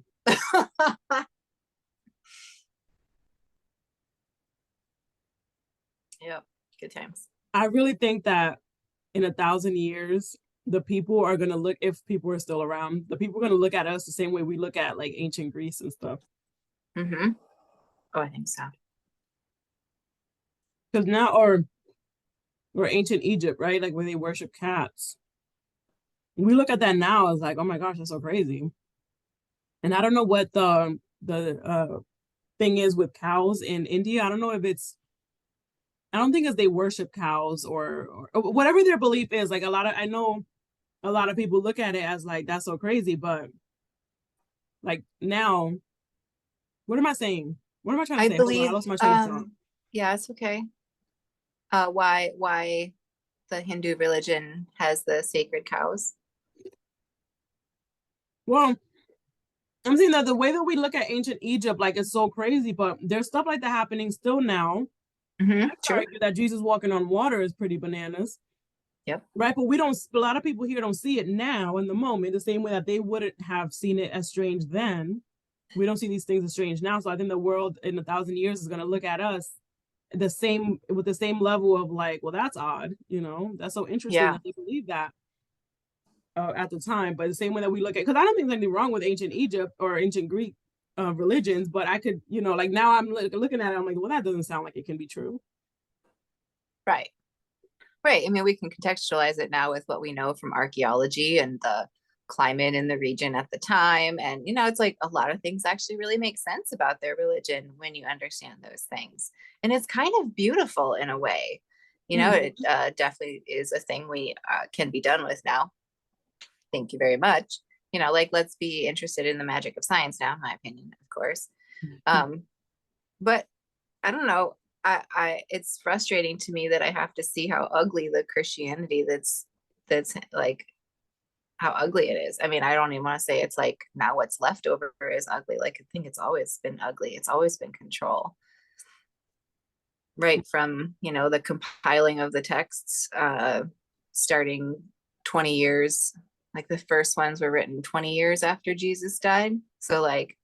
[SPEAKER 1] Yep, good times.
[SPEAKER 2] I really think that in 1,000 years, the people are going to look, if people are still around, the people are going to look at us the same way we look at like ancient Greece and stuff.
[SPEAKER 1] Mm-hmm. Oh, I think so.
[SPEAKER 2] Because now, or ancient Egypt, right? Like where they worship cats. We look at that now as like, oh my gosh, that's so crazy. And I don't know what the thing is with cows in India. I don't know if it's, I don't think it's they worship cows or whatever their belief is. Like I know a lot of people look at it as like, that's so crazy, but like now, what am I saying? What am I trying to say?
[SPEAKER 1] Believe,
[SPEAKER 2] I lost my train of thought.
[SPEAKER 1] yeah, it's okay. Why the Hindu religion has the sacred cows?
[SPEAKER 2] Well, I'm saying that the way that we look at ancient Egypt, like it's so crazy, but there's stuff like that happening still now.
[SPEAKER 1] Mm-hmm,
[SPEAKER 2] I could argue that Jesus walking on water is pretty bananas.
[SPEAKER 1] Yep.
[SPEAKER 2] Right, but a lot of people here don't see it now in the moment, the same way that they wouldn't have seen it as strange then. We don't see these things as strange now. So I think the world in 1,000 years is going to look at us with the same level of like, well, that's odd, that's so interesting that they believe that at the time. But the same way that we look at, because I don't think there's anything wrong with ancient Egypt or ancient Greek religions, but I could, like now I'm looking at it, I'm like, well, that doesn't sound like it can be true.
[SPEAKER 1] Right. Right. I mean, we can contextualize it now with what we know from archaeology and the climate in the region at the time. And, it's like a lot of things actually really make sense about their religion when you understand those things. And it's kind of beautiful in a way. It definitely is a thing we can be done with now. Thank you very much. Like, let's be interested in the magic of science now, in my opinion, of course. But I don't know. It's frustrating to me that I have to see how ugly the Christianity that's like, how ugly it is. I mean, I don't even want to say it's like now what's left over is ugly. Like, I think it's always been ugly. It's always been control. Right from, the compiling of the texts, starting 20 years, like the first ones were written 20 years after Jesus died. So like,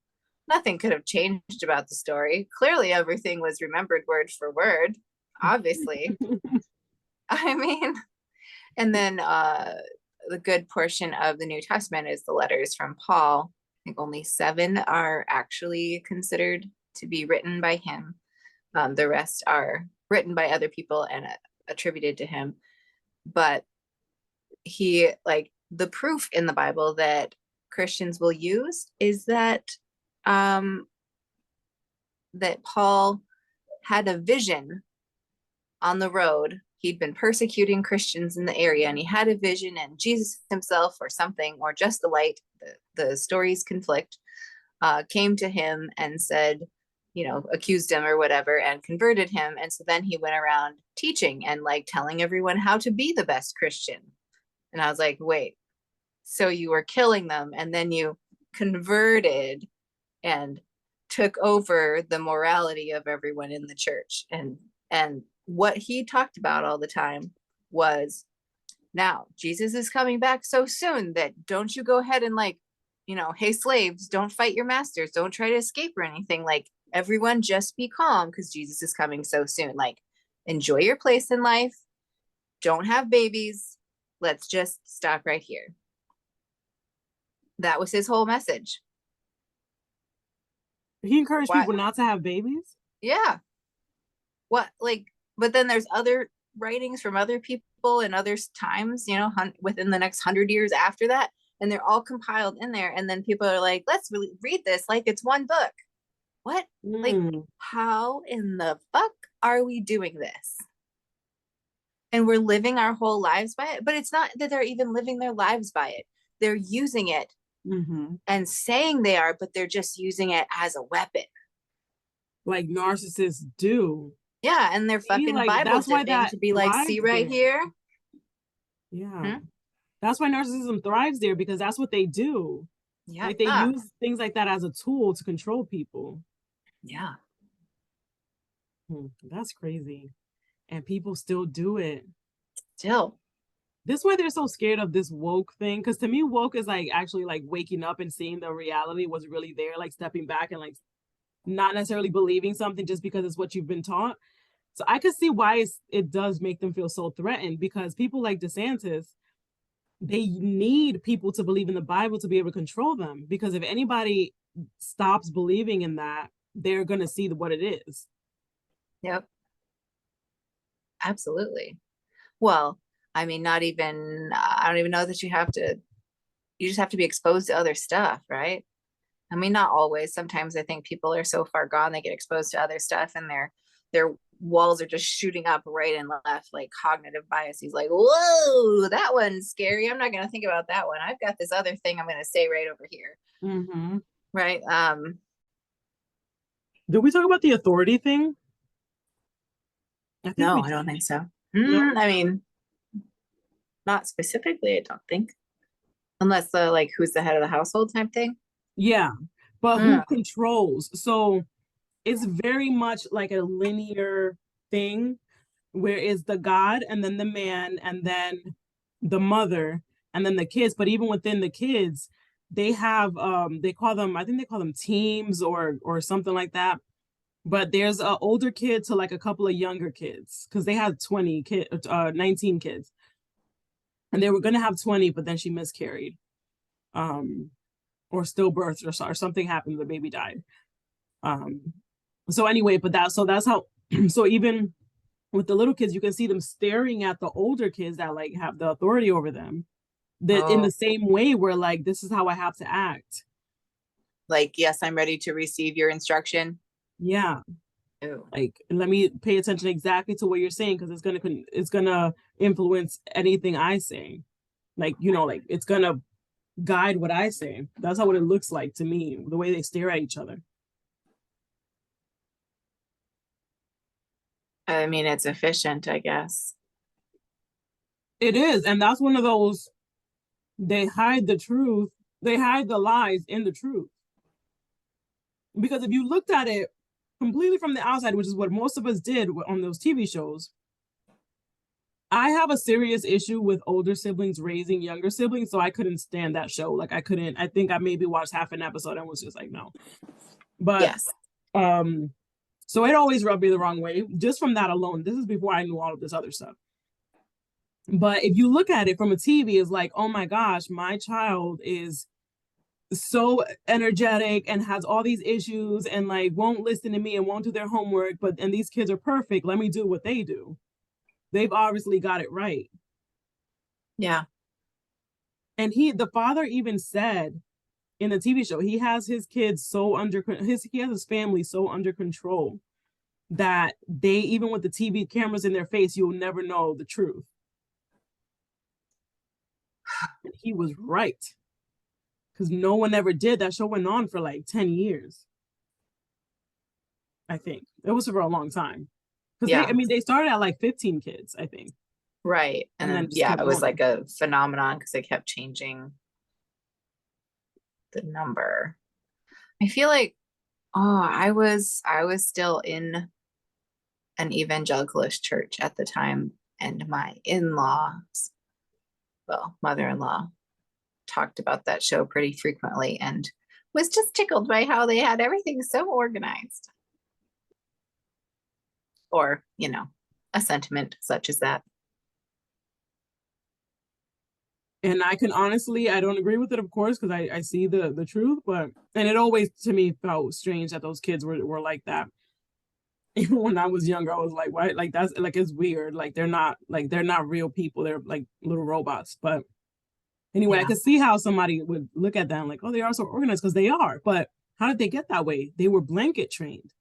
[SPEAKER 1] nothing could have changed about the story. Clearly, everything was remembered word for word, obviously. I mean, and then the good portion of the New Testament is the letters from Paul. I think only 7 are actually considered to be written by him. The rest are written by other people and attributed to him. But he, like, the proof in the Bible that Christians will use is that that Paul had a vision on the road. He'd been persecuting Christians in the area, and he had a vision, and Jesus himself or something, or just the light, the stories conflict, came to him and said, accused him or whatever, and converted him. And so then he went around teaching and like telling everyone how to be the best Christian. And I was like, wait, so you were killing them and then you converted and took over the morality of everyone in the church. And what he talked about all the time was, now Jesus is coming back so soon that don't you go ahead and like, hey slaves, don't fight your masters, don't try to escape or anything. Like, everyone just be calm because Jesus is coming so soon. Like, enjoy your place in life, don't have babies, let's just stop right here. That was his whole message.
[SPEAKER 2] He encouraged people not to have babies?
[SPEAKER 1] Yeah. What, like, but then there's other writings from other people in other times, within the next 100 years after that, and they're all compiled in there. And then people are like, let's really read this like it's one book. What? Like, how in the fuck are we doing this? And we're living our whole lives by it, but it's not that they're even living their lives by it. They're using it and saying they are, but they're just using it as a weapon.
[SPEAKER 2] Like narcissists do.
[SPEAKER 1] Yeah, and they're fucking
[SPEAKER 2] like,
[SPEAKER 1] Bible
[SPEAKER 2] that's why
[SPEAKER 1] dipping
[SPEAKER 2] that
[SPEAKER 1] to be like, see right here?
[SPEAKER 2] Yeah. That's why narcissism thrives there, because that's what they do.
[SPEAKER 1] Yeah.
[SPEAKER 2] Like, they use things like that as a tool to control people.
[SPEAKER 1] Yeah.
[SPEAKER 2] That's crazy. And people still do it.
[SPEAKER 1] Still.
[SPEAKER 2] This is why they're so scared of this woke thing. Because to me, woke is like actually like waking up and seeing the reality was really there, like stepping back and like not necessarily believing something just because it's what you've been taught. So I could see why it does make them feel so threatened, because people like DeSantis, they need people to believe in the Bible to be able to control them. Because if anybody stops believing in that, they're going to see what it is.
[SPEAKER 1] Yep. Absolutely. Well, I mean, not even, I don't even know that you just have to be exposed to other stuff, right? I mean, not always. Sometimes I think people are so far gone, they get exposed to other stuff and their walls are just shooting up right and left, like cognitive bias. He's like, whoa, that one's scary. I'm not going to think about that one. I've got this other thing I'm going to say right over here. Right.
[SPEAKER 2] Did we talk about the authority thing?
[SPEAKER 1] No, I don't think so. No? I mean, not specifically, I don't think. Unless the like who's the head of the household type thing.
[SPEAKER 2] Yeah. But who controls? So it's very much like a linear thing where it's the God and then the man and then the mother and then the kids. But even within the kids, they have they call them teams or something like that. But there's an older kid to like a couple of younger kids, because they had 19 kids. And they were going to have 20, but then she miscarried. Or stillbirth or something happened, the baby died. So anyway, but that's how so even with the little kids, you can see them staring at the older kids that like have the authority over them. That in the same way, where like, this is how I have to act.
[SPEAKER 1] Like, yes, I'm ready to receive your instruction.
[SPEAKER 2] Yeah. Ew. Like, let me pay attention exactly to what you're saying, because it's gonna influence anything I say. Like, like it's gonna guide what I say. That's how it looks like to me, the way they stare at each other.
[SPEAKER 1] I mean, it's efficient, I guess.
[SPEAKER 2] It is. And that's one of those, they hide the truth. They hide the lies in the truth. Because if you looked at it completely from the outside, which is what most of us did on those TV shows, I have a serious issue with older siblings raising younger siblings, so I couldn't stand that show. Like, I think I maybe watched half an episode and was just like, no. But yes. So it always rubbed me the wrong way, just from that alone. This is before I knew all of this other stuff. But if you look at it from a TV, it's like, oh my gosh, my child is so energetic and has all these issues and like won't listen to me and won't do their homework, and these kids are perfect. Let me do what they do. They've obviously got it right. Yeah. And the father even said in the TV show, he has his kids he has his family so under control that they, even with the TV cameras in their face, you'll never know the truth. And he was right. Because no one ever did. That show went on for like 10 years. I think. It was for a long time. Because they started at like 15 kids, I think.
[SPEAKER 1] Right. And then it was like a phenomenon because they kept changing the number. I feel like, I was still in an evangelicalist church at the time, and my in-laws, well, mother-in-law, talked about that show pretty frequently and was just tickled by how they had everything so organized. Or, a sentiment such as that.
[SPEAKER 2] And I don't agree with it, of course, because I see the truth, and it always, to me, felt strange that those kids were like that. Even when I was younger, I was like, what? Like, that's like, it's weird. Like, they're not real people. They're like little robots. But Anyway, I
[SPEAKER 1] Yeah.
[SPEAKER 2] could see how somebody would look at that like, oh, they are so organized, because they are. But how did they get that way? They were blanket trained.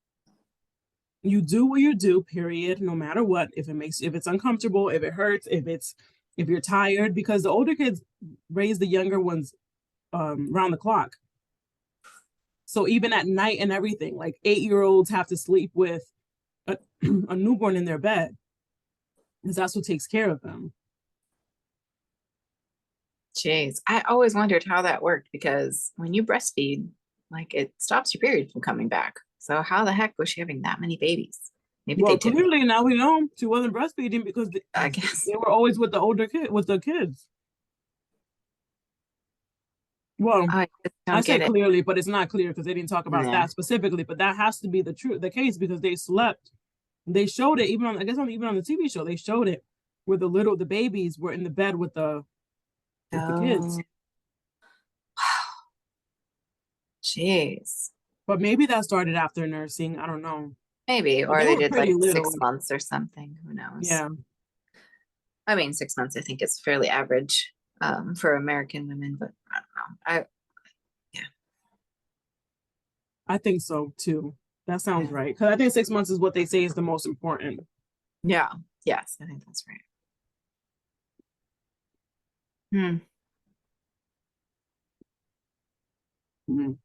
[SPEAKER 2] You do what you do, period, no matter what. If it's uncomfortable, if it hurts, if you're tired, because the older kids raise the younger ones round the clock. So even at night and everything, like 8-year-olds have to sleep with a newborn in their bed, because that's what takes care of them.
[SPEAKER 1] Jeez. I always wondered how that worked, because when you breastfeed, like, it stops your period from coming back. So how the heck was she having that many babies? Maybe they
[SPEAKER 2] Well,
[SPEAKER 1] did.
[SPEAKER 2] clearly now we know she wasn't breastfeeding, because
[SPEAKER 1] I guess.
[SPEAKER 2] they were always with the older kid, with the kids. Well,
[SPEAKER 1] I just
[SPEAKER 2] I
[SPEAKER 1] don't
[SPEAKER 2] say
[SPEAKER 1] get it.
[SPEAKER 2] clearly, but it's not clear because they didn't talk about
[SPEAKER 1] Yeah.
[SPEAKER 2] that specifically. But that has to be the case, because they slept. They showed it even on, I guess, even on the TV show. They showed it where the babies were in the bed with the kids.
[SPEAKER 1] Oh, jeez.
[SPEAKER 2] But maybe that started after nursing. I don't know.
[SPEAKER 1] Maybe,
[SPEAKER 2] But
[SPEAKER 1] or
[SPEAKER 2] they
[SPEAKER 1] they
[SPEAKER 2] were
[SPEAKER 1] did
[SPEAKER 2] pretty
[SPEAKER 1] like
[SPEAKER 2] little.
[SPEAKER 1] 6 months or something. Who knows?
[SPEAKER 2] Yeah,
[SPEAKER 1] I mean, 6 months I think is fairly average for American women, but I don't know. Yeah,
[SPEAKER 2] I think so too. That sounds
[SPEAKER 1] yeah,
[SPEAKER 2] right. Because I think 6 months is what they say is the most important.
[SPEAKER 1] yeah. Yes, I think that's right. Hmm.
[SPEAKER 2] Mhm.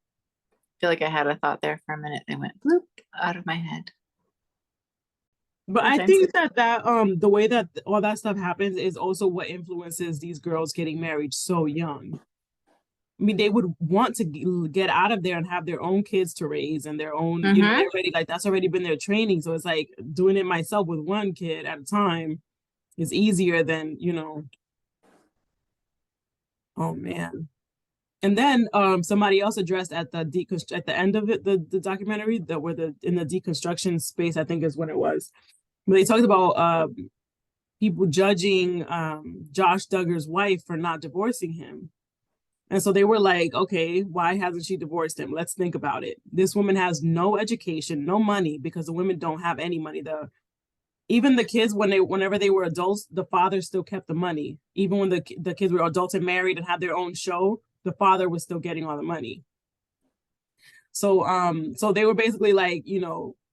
[SPEAKER 1] Feel like I had a thought there for a minute. It went bloop out of my head.
[SPEAKER 2] But I
[SPEAKER 1] Sometimes
[SPEAKER 2] think that the way that all that stuff happens is also what influences these girls getting married so young. I mean, they would want to get out of there and have their own kids to raise and their own, they
[SPEAKER 1] mm-hmm.
[SPEAKER 2] already, like, that's already been their training. So it's like doing it myself with one kid at a time is easier than, oh man. And then somebody else addressed at at the end of it, the documentary, that where the in the deconstruction space, I think is when it was. But they talked about people judging Josh Duggar's wife for not divorcing him. And so they were like, okay, why hasn't she divorced him? Let's think about it. This woman has no education, no money, because the women don't have any money. Even the kids, whenever they were adults, the father still kept the money. Even when the kids were adults and married and had their own show, the father was still getting all the money. So they were basically like,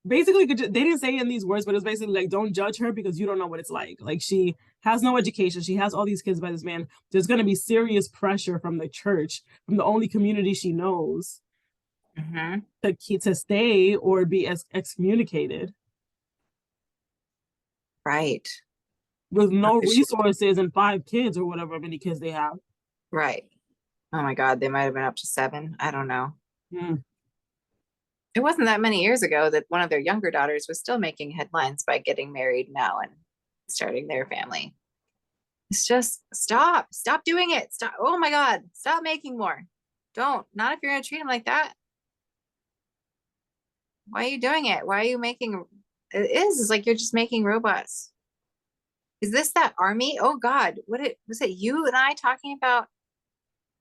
[SPEAKER 2] basically they didn't say it in these words, but it was basically like, don't judge her because you don't know what it's like. Like, she has no education, she has all these kids by this man. There's going to be serious pressure from the church, from the only community she knows,
[SPEAKER 1] Mm-hmm.
[SPEAKER 2] to stay or be excommunicated
[SPEAKER 1] Right.
[SPEAKER 2] with no
[SPEAKER 1] Okay,
[SPEAKER 2] resources and 5 kids or whatever many kids they have.
[SPEAKER 1] right. Oh my God, they might have been up to 7. I don't know.
[SPEAKER 2] Hmm.
[SPEAKER 1] It wasn't that many years ago that one of their younger daughters was still making headlines by getting married now and starting their family. It's just stop doing it. Stop. Oh my God, stop making more. Don't. Not if you're going to treat them like that. Why are you doing it? Why are you making it is it's like you're just making robots. Is this that army? Oh God, was it you and I talking about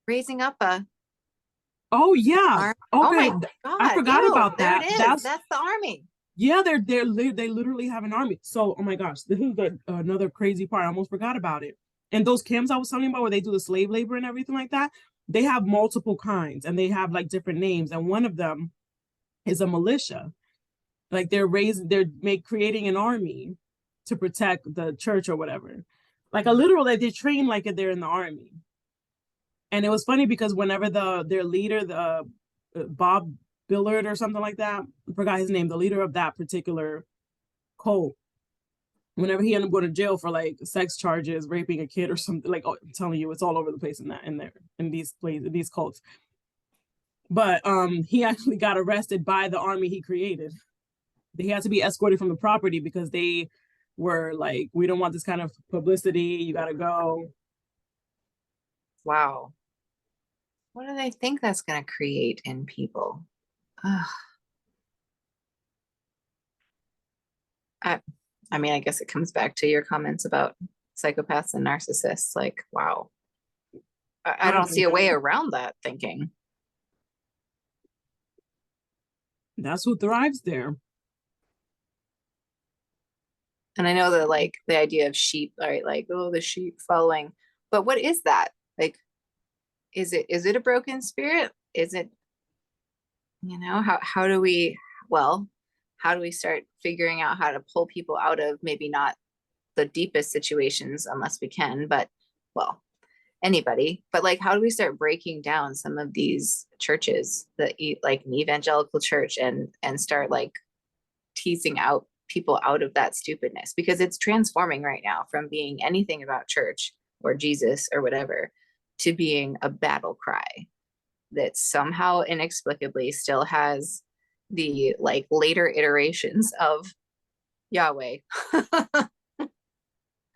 [SPEAKER 1] raising up a
[SPEAKER 2] Oh yeah.
[SPEAKER 1] army? Oh
[SPEAKER 2] Okay.
[SPEAKER 1] my
[SPEAKER 2] I
[SPEAKER 1] God,
[SPEAKER 2] forgot
[SPEAKER 1] ew,
[SPEAKER 2] about
[SPEAKER 1] there it
[SPEAKER 2] that.
[SPEAKER 1] is. That's the army.
[SPEAKER 2] Yeah, they literally have an army. So, oh my gosh, this is another crazy part. I almost forgot about it. And those camps I was talking about, where they do the slave labor and everything like that, they have multiple kinds and they have like different names. And one of them is a militia. Like, creating an army to protect the church or whatever. Like a literal, like, they train like they're in the army. And it was funny because whenever their leader, Bob Billard or something like that, I forgot his name, the leader of that particular cult, whenever he ended up going to jail for like sex charges, raping a kid or something, like, oh, I'm telling you, it's all over the place in these places, in these cults. But he actually got arrested by the army he created. He had to be escorted from the property because they were like, we don't want this kind of publicity, you gotta go.
[SPEAKER 1] Wow. What do they think that's going to create in people? Ugh. I, I mean, I guess it comes back to your comments about psychopaths and narcissists. Like, wow, I don't
[SPEAKER 2] Oh
[SPEAKER 1] see a way
[SPEAKER 2] man,
[SPEAKER 1] around that thinking.
[SPEAKER 2] that's who thrives there.
[SPEAKER 1] And I know that, like, the idea of sheep, right? Like, oh, the sheep following. But what is that? Like, is it a broken spirit? Is it, how do we, well, how do we start figuring out how to pull people out of maybe not the deepest situations unless we can, but well, anybody, but like, how do we start breaking down some of these churches that like an evangelical church and start like teasing out people out of that stupidness, because it's transforming right now from being anything about church or Jesus or whatever to being a battle cry that somehow inexplicably still has the like later iterations of Yahweh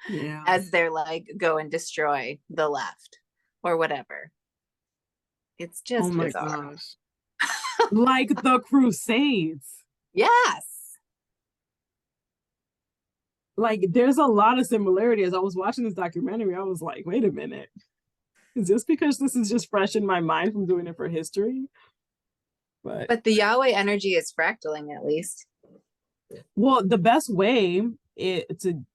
[SPEAKER 2] Yeah.
[SPEAKER 1] as they're like, go and destroy the left or whatever. It's
[SPEAKER 2] Oh
[SPEAKER 1] just
[SPEAKER 2] my
[SPEAKER 1] bizarre.
[SPEAKER 2] gosh. Like the Crusades.
[SPEAKER 1] Yes.
[SPEAKER 2] Like there's a lot of similarity. As I was watching this documentary, I was like, wait a minute. Is this because this is just fresh in my mind from doing it for history?
[SPEAKER 1] But the Yahweh energy is fractaling at least.
[SPEAKER 2] Well, the best way to,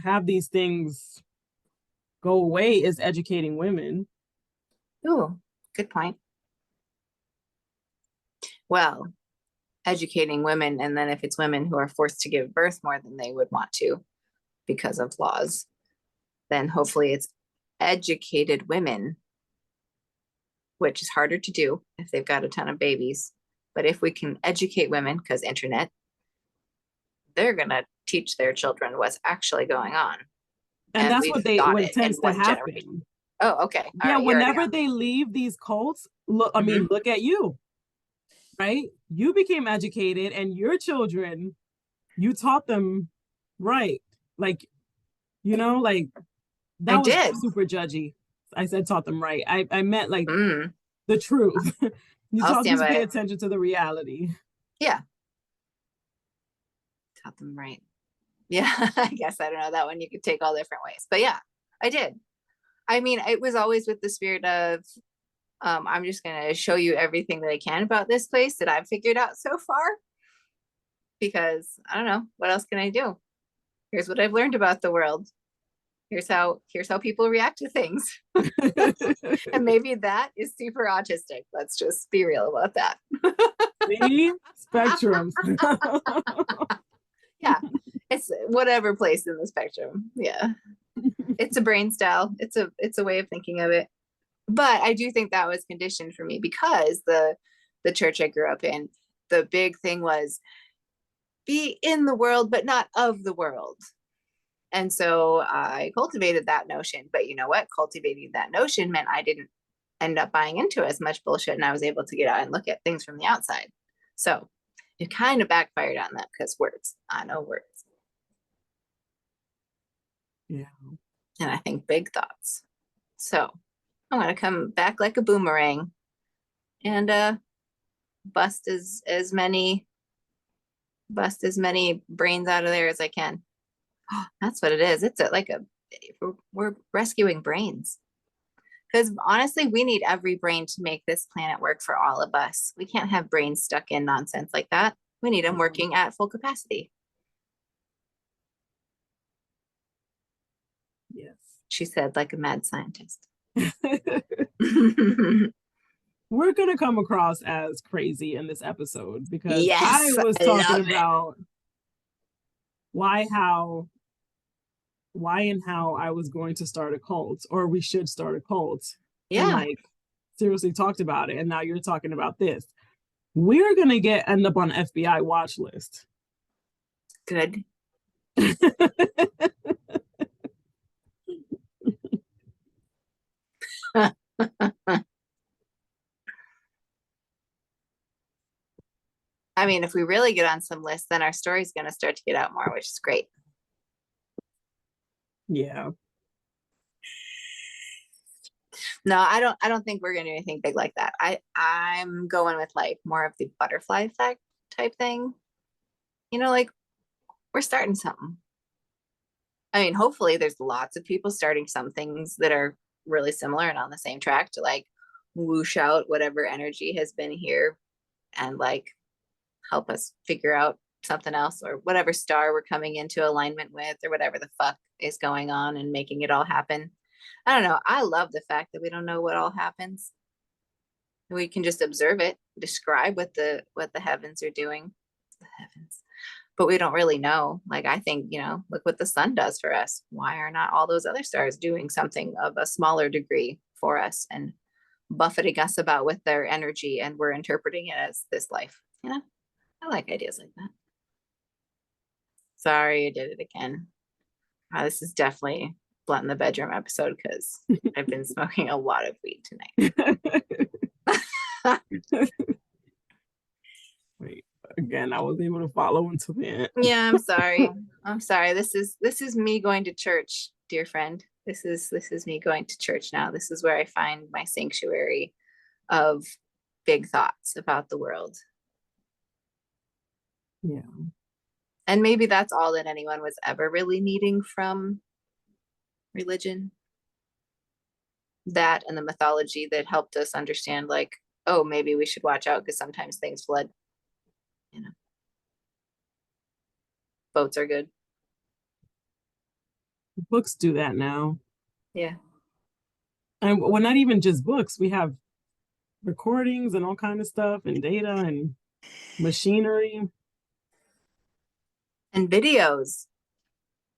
[SPEAKER 2] have these things go away is educating women.
[SPEAKER 1] Oh, good point. Well, educating women, and then if it's women who are forced to give birth more than they would want to because of laws, then hopefully it's educated women, which is harder to do if they've got a ton of babies. But if we can educate women, because internet, they're going to teach their children what's actually going on.
[SPEAKER 2] And that's what
[SPEAKER 1] it in
[SPEAKER 2] tends to
[SPEAKER 1] one
[SPEAKER 2] happen.
[SPEAKER 1] generation. Oh, okay. All
[SPEAKER 2] yeah,
[SPEAKER 1] right,
[SPEAKER 2] whenever they leave these cults, look, I mean, look at you, right? You became educated and your children, you taught them right. Like, like that
[SPEAKER 1] I
[SPEAKER 2] was
[SPEAKER 1] did.
[SPEAKER 2] super judgy. I said taught them right. I meant like
[SPEAKER 1] Mm.
[SPEAKER 2] the truth. You
[SPEAKER 1] I'll
[SPEAKER 2] taught them
[SPEAKER 1] stand
[SPEAKER 2] to
[SPEAKER 1] by
[SPEAKER 2] pay
[SPEAKER 1] it.
[SPEAKER 2] attention to the reality.
[SPEAKER 1] Yeah. Taught them right. Yeah, I guess I don't know, that one you could take all different ways. But yeah, I did. I mean, it was always with the spirit of I'm just gonna show you everything that I can about this place that I've figured out so far. Because I don't know, what else can I do? Here's what I've learned about the world. Here's how people react to things. And maybe that is super autistic. Let's just be real about that.
[SPEAKER 2] See? Spectrums.
[SPEAKER 1] Yeah. It's whatever place in the spectrum. Yeah. It's a brain style. It's a way of thinking of it. But I do think that was conditioned for me because the church I grew up in, the big thing was be in the world, but not of the world. And so I cultivated that notion. But you know what? Cultivating that notion meant I didn't end up buying into as much bullshit, and I was able to get out and look at things from the outside. So it kind of backfired on that because words. I know words.
[SPEAKER 2] Yeah.
[SPEAKER 1] And I think big thoughts. So I'm gonna come back like a boomerang and bust as many brains out of there as I can. That's what it is. It's like we're rescuing brains. Because honestly, we need every brain to make this planet work for all of us. We can't have brains stuck in nonsense like that. We need them working at full capacity.
[SPEAKER 2] Yes.
[SPEAKER 1] She said, like a mad scientist.
[SPEAKER 2] We're going to come across as crazy in this episode because
[SPEAKER 1] yes,
[SPEAKER 2] I was talking about why and how I was going to start a cult, or we should start a cult.
[SPEAKER 1] Yeah.
[SPEAKER 2] And like seriously talked about it. And now you're talking about this. We're going to end up on FBI watch list.
[SPEAKER 1] Good. I mean, if we really get on some lists, then our story's going to start to get out more, which is great.
[SPEAKER 2] Yeah.
[SPEAKER 1] No, I don't think we're going to do anything big like that. I'm going with like more of the butterfly effect type thing. Like we're starting something. I mean, hopefully there's lots of people starting some things that are really similar and on the same track to like whoosh out whatever energy has been here and like help us figure out something else, or whatever star we're coming into alignment with, or whatever the fuck is going on and making it all happen. I don't know. I love the fact that we don't know what all happens. We can just observe it, describe what the heavens are doing. The heavens. But we don't really know. Like, I think, look what the sun does for us. Why are not all those other stars doing something of a smaller degree for us and buffeting us about with their energy, and we're interpreting it as this life? I like ideas like that. Sorry, I did it again. This is definitely blunt in the bedroom episode because I've been smoking a lot of weed tonight.
[SPEAKER 2] Wait, again, I wasn't able to follow until the end.
[SPEAKER 1] Yeah, I'm sorry. I'm sorry. This is me going to church, dear friend. This is me going to church now. This is where I find my sanctuary of big thoughts about the world.
[SPEAKER 2] Yeah.
[SPEAKER 1] And maybe that's all that anyone was ever really needing from religion. That and the mythology that helped us understand, like, oh, maybe we should watch out because sometimes things flood. Boats are good.
[SPEAKER 2] Books do that now.
[SPEAKER 1] Yeah.
[SPEAKER 2] And well, not even just books. We have recordings and all kind of stuff and data and machinery.
[SPEAKER 1] And videos.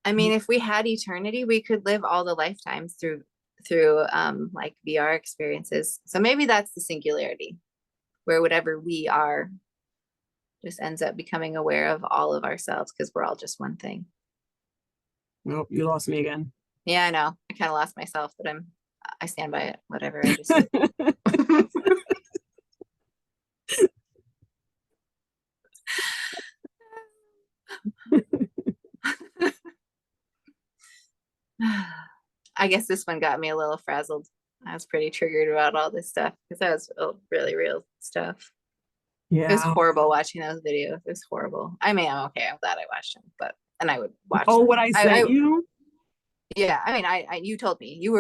[SPEAKER 1] I mean, if we had eternity, we could live all the lifetimes through like VR experiences. So maybe that's the singularity, where whatever we are just ends up becoming aware of all of ourselves because we're all just one thing.
[SPEAKER 2] Nope, you lost me again.
[SPEAKER 1] Yeah, I know. I kind of lost myself, but I stand by it. Whatever I just said. I guess this one got me a little frazzled. I was pretty triggered about all this stuff because that was really real stuff.
[SPEAKER 2] Yeah.
[SPEAKER 1] It was horrible watching those videos. It was horrible. I mean, I'm okay. I'm glad I watched them, and I would watch them.
[SPEAKER 2] What I sent you?
[SPEAKER 1] Yeah, I mean, you told me you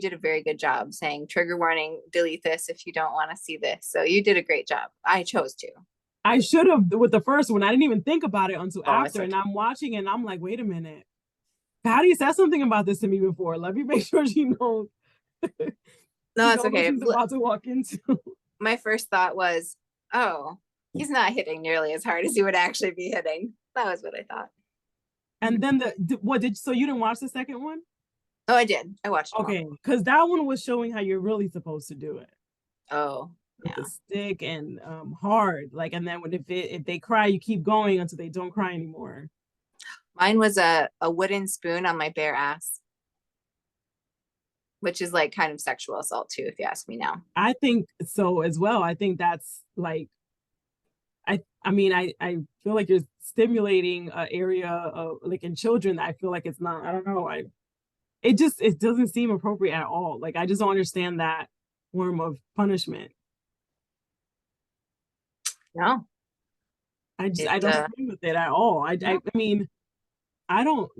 [SPEAKER 1] did a very good job saying trigger warning, delete this if you don't want to see this. So you did a great job. I chose to.
[SPEAKER 2] I should have with the first one. I didn't even think about it until after, and I'm watching and I'm like, wait a minute. Patty said something about this to me before. Let me make sure she knows.
[SPEAKER 1] No, it's okay.
[SPEAKER 2] She's about to walk into.
[SPEAKER 1] My first thought was, oh, he's not hitting nearly as hard as he would actually be hitting. That was what I thought.
[SPEAKER 2] And then so you didn't watch the second one?
[SPEAKER 1] Oh, I did. I watched it.
[SPEAKER 2] Okay, because that one was showing how you're really supposed to do it.
[SPEAKER 1] Oh,
[SPEAKER 2] with the stick and hard, like, and then if they cry, you keep going until they don't cry anymore.
[SPEAKER 1] Mine was a wooden spoon on my bare ass, which is like kind of sexual assault too, if you ask me now.
[SPEAKER 2] I think so as well. I think that's like, I mean, I feel like you're stimulating an area of like in children. I feel like it's not. I don't know. It doesn't seem appropriate at all. Like, I just don't understand that form of punishment.
[SPEAKER 1] No,
[SPEAKER 2] I don't agree with it at all. I mean, I don't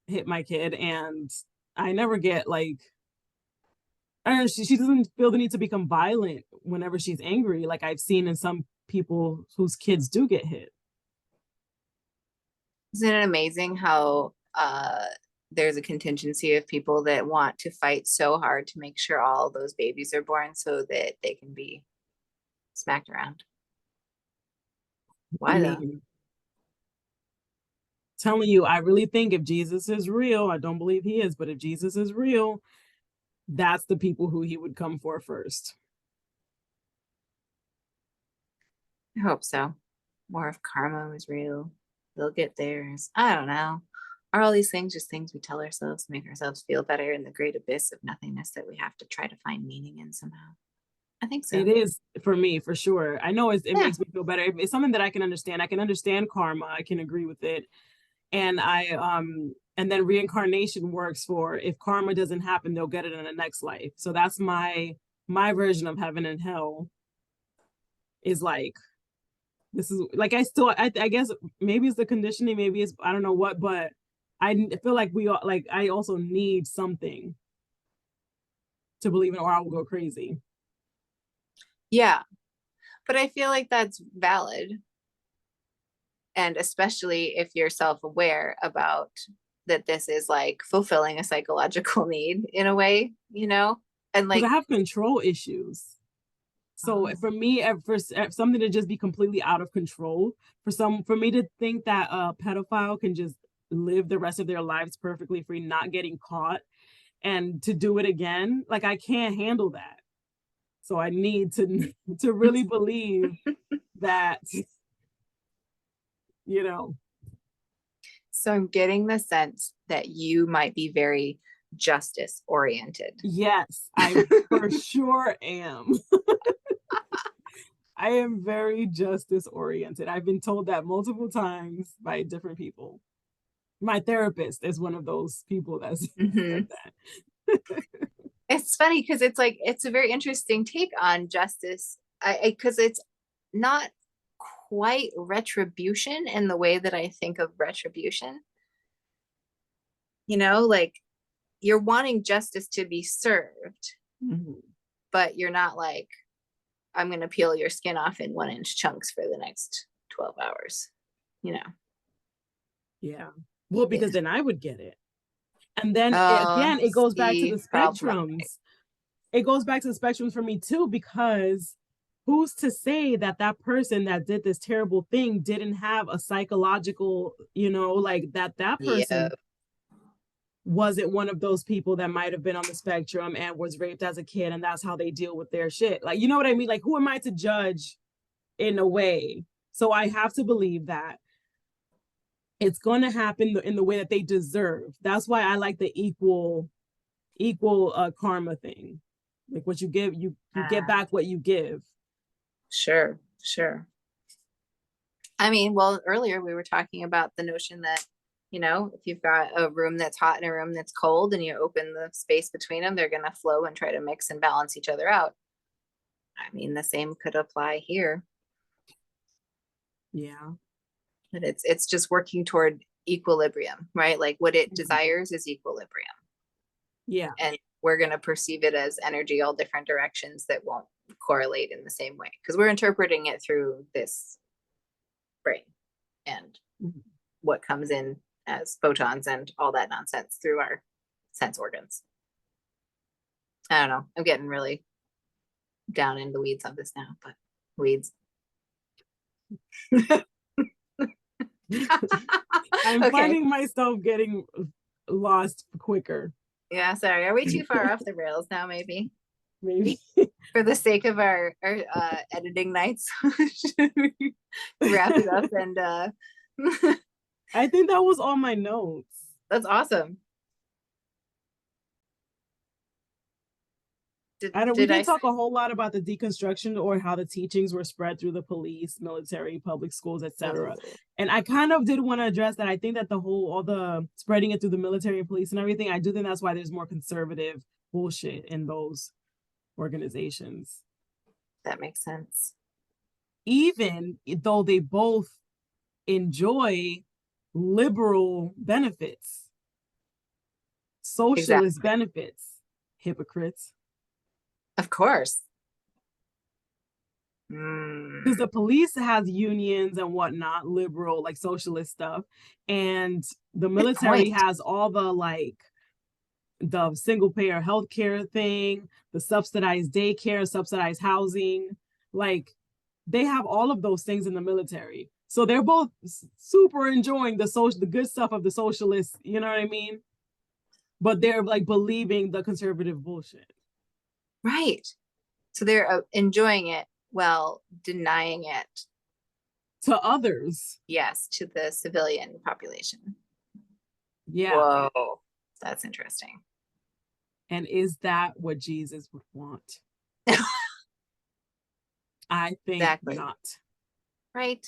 [SPEAKER 2] hit my kid, and I never get like, I don't know, she doesn't feel the need to become violent whenever she's angry, like I've seen in some people whose kids do get hit.
[SPEAKER 1] Isn't it amazing how there's a contingency of people that want to fight so hard to make sure all those babies are born so that they can be smacked around? Why though?
[SPEAKER 2] Telling you, I really think if Jesus is real, I don't believe he is, but if Jesus is real, that's the people who he would come for first.
[SPEAKER 1] I hope so. More if karma was real, they'll get theirs. I don't know. Are all these things just things we tell ourselves to make ourselves feel better in the great abyss of nothingness that we have to try to find meaning in somehow? I think so.
[SPEAKER 2] It is for me, for sure. I know it makes me feel better. It's something that I can understand. I can understand karma. I can agree with it. And and then reincarnation works for if karma doesn't happen, they'll get it in the next life. So that's my version of heaven and hell. Is like, this is like, I guess maybe it's the conditioning, maybe it's, I don't know what, but I feel like I also need something to believe in, or I will go crazy.
[SPEAKER 1] Yeah, but I feel like that's valid. And especially if you're self-aware about that this is like fulfilling a psychological need in a way, you know? And
[SPEAKER 2] Because
[SPEAKER 1] like,
[SPEAKER 2] I have control issues. So for me, for something to just be completely out of control, for me to think that a pedophile can just live the rest of their lives perfectly free, not getting caught, and to do it again, like I can't handle that. So I need to really believe that, you know.
[SPEAKER 1] so I'm getting the sense that you might be very justice oriented.
[SPEAKER 2] Yes, I for sure am. I am very justice oriented. I've been told that multiple times by different people. My therapist is one of those people that's said that.
[SPEAKER 1] It's funny because it's like it's a very interesting take on justice. Because it's not quite retribution in the way that I think of retribution. You know, like you're wanting justice to be served, but you're not like, I'm going to peel your skin off in 1-inch chunks for the next 12 hours, you know?
[SPEAKER 2] Yeah. Well, because then I would get it. And then
[SPEAKER 1] Oh,
[SPEAKER 2] again, it goes back to the
[SPEAKER 1] problematic.
[SPEAKER 2] spectrums. It goes back to the spectrums for me too, because who's to say that that person that did this terrible thing didn't have a psychological, you know, like that person wasn't one of those people that might have been on the spectrum and was raped as a kid, and that's how they deal with their shit. Like, you know what I mean? Like, who am I to judge in a way? So I have to believe that it's going to happen in the way that they deserve. That's why I like the equal karma thing. Like what you give, you get back what you give.
[SPEAKER 1] Sure. I mean, well, earlier we were talking about the notion that, you know, if you've got a room that's hot and a room that's cold and you open the space between them, they're going to flow and try to mix and balance each other out. I mean, the same could apply here.
[SPEAKER 2] Yeah.
[SPEAKER 1] But it's just working toward equilibrium, right? Like what it desires is equilibrium.
[SPEAKER 2] Yeah.
[SPEAKER 1] And we're going to perceive it as energy all different directions that won't correlate in the same way because we're interpreting it through this brain and what comes in as photons and all that nonsense through our sense organs. I don't know. I'm getting really down in the weeds on this now, but weeds.
[SPEAKER 2] I'm finding myself getting lost quicker.
[SPEAKER 1] Yeah, sorry. Are we too far off the rails now? Maybe.
[SPEAKER 2] Maybe.
[SPEAKER 1] For the sake of our editing nights, should we wrap it up? And
[SPEAKER 2] I think that was all my notes.
[SPEAKER 1] That's awesome.
[SPEAKER 2] We didn't talk a whole lot about the deconstruction or how the teachings were spread through the police, military, public schools, etc. And I kind of did want to address that. I think that all the spreading it through the military and police and everything, I do think that's why there's more conservative bullshit in those organizations.
[SPEAKER 1] That makes sense.
[SPEAKER 2] Even though they both enjoy liberal benefits, socialist benefits, hypocrites.
[SPEAKER 1] Of course.
[SPEAKER 2] Because the police has unions and whatnot, liberal, like socialist stuff. And the military has all the single payer healthcare thing, the subsidized daycare, subsidized housing. Like they have all of those things in the military. So they're both super enjoying the good stuff of the socialists, you know what I mean? But they're like believing the conservative bullshit.
[SPEAKER 1] Right. So they're enjoying it while denying it
[SPEAKER 2] to others.
[SPEAKER 1] Yes, to the civilian population.
[SPEAKER 2] Yeah.
[SPEAKER 1] Whoa, that's interesting.
[SPEAKER 2] And is that what Jesus would want? I think not.
[SPEAKER 1] Right.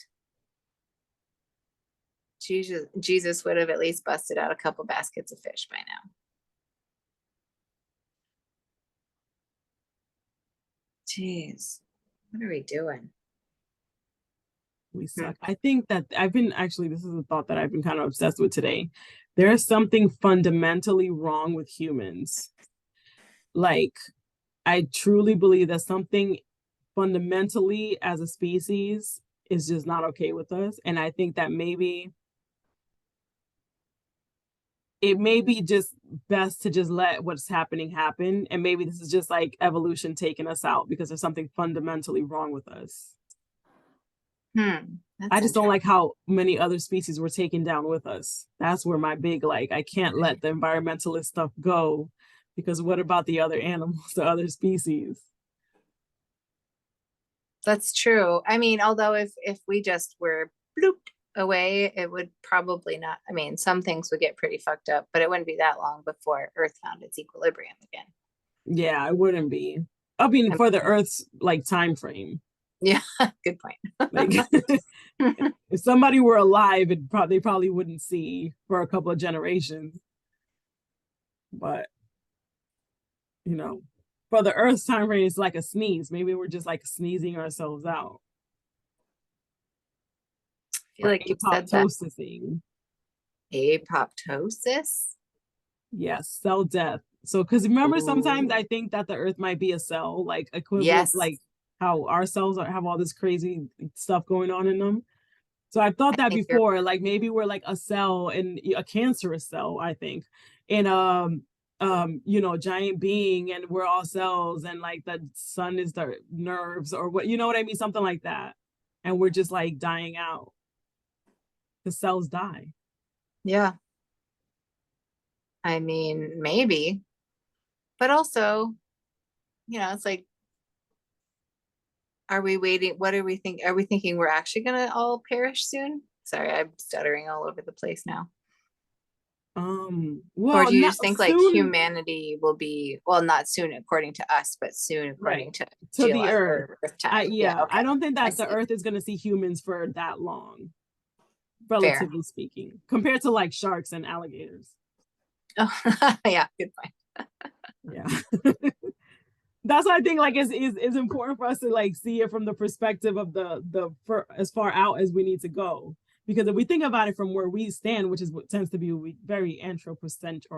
[SPEAKER 1] Jesus would have at least busted out a couple baskets of fish by now. Jeez, what are we doing?
[SPEAKER 2] We suck. I think that this is a thought that I've been kind of obsessed with today. There's something fundamentally wrong with humans. Like, I truly believe that something fundamentally as a species is just not okay with us. And I think that maybe it may be just best to just let what's happening happen. And maybe this is just like evolution taking us out because there's something fundamentally wrong with us. I just don't like how many other species were taken down with us. That's where my big, like, I can't let the environmentalist stuff go, because what about the other animals, the other species?
[SPEAKER 1] That's true. I mean, although if we just were blooped away, it would probably not. I mean, some things would get pretty fucked up, but it wouldn't be that long before Earth found its equilibrium again.
[SPEAKER 2] Yeah, it wouldn't be. I mean, for the Earth's like time frame.
[SPEAKER 1] Yeah, good point.
[SPEAKER 2] Like, if somebody were alive, they probably wouldn't see for a couple of generations. But you know, for the Earth's time frame, it's like a sneeze. Maybe we're just like sneezing ourselves out.
[SPEAKER 1] I feel like you said that. Apoptosis?
[SPEAKER 2] Yes, cell death. So, because remember, sometimes I think that the Earth might be a cell, like equivalent, like how our cells have all this crazy stuff going on in them. So I've thought that before, like maybe we're like a cell, in a cancerous cell, I think, in you know, giant being, and we're all cells, and like the sun is the nerves, or what, you know what I mean, something like that, and we're just like dying out. The cells die.
[SPEAKER 1] Yeah. I mean, maybe, but also, you know, it's like, are we waiting? What are we thinking? Are we thinking we're actually gonna all perish soon? Sorry, I'm stuttering all over the place now.
[SPEAKER 2] Well,
[SPEAKER 1] or do you just think like humanity will be, well, not soon according to us, but soon according to
[SPEAKER 2] the Earth time?
[SPEAKER 1] Yeah,
[SPEAKER 2] okay. I don't think that the Earth is going to see humans for that long, relatively speaking, compared to like sharks and alligators.
[SPEAKER 1] Oh, yeah, good point.
[SPEAKER 2] Yeah. That's why I think like is important for us to like see it from the perspective of for as far out as we need to go. Because if we think about it from where we stand, which is what tends to be very anthropocentric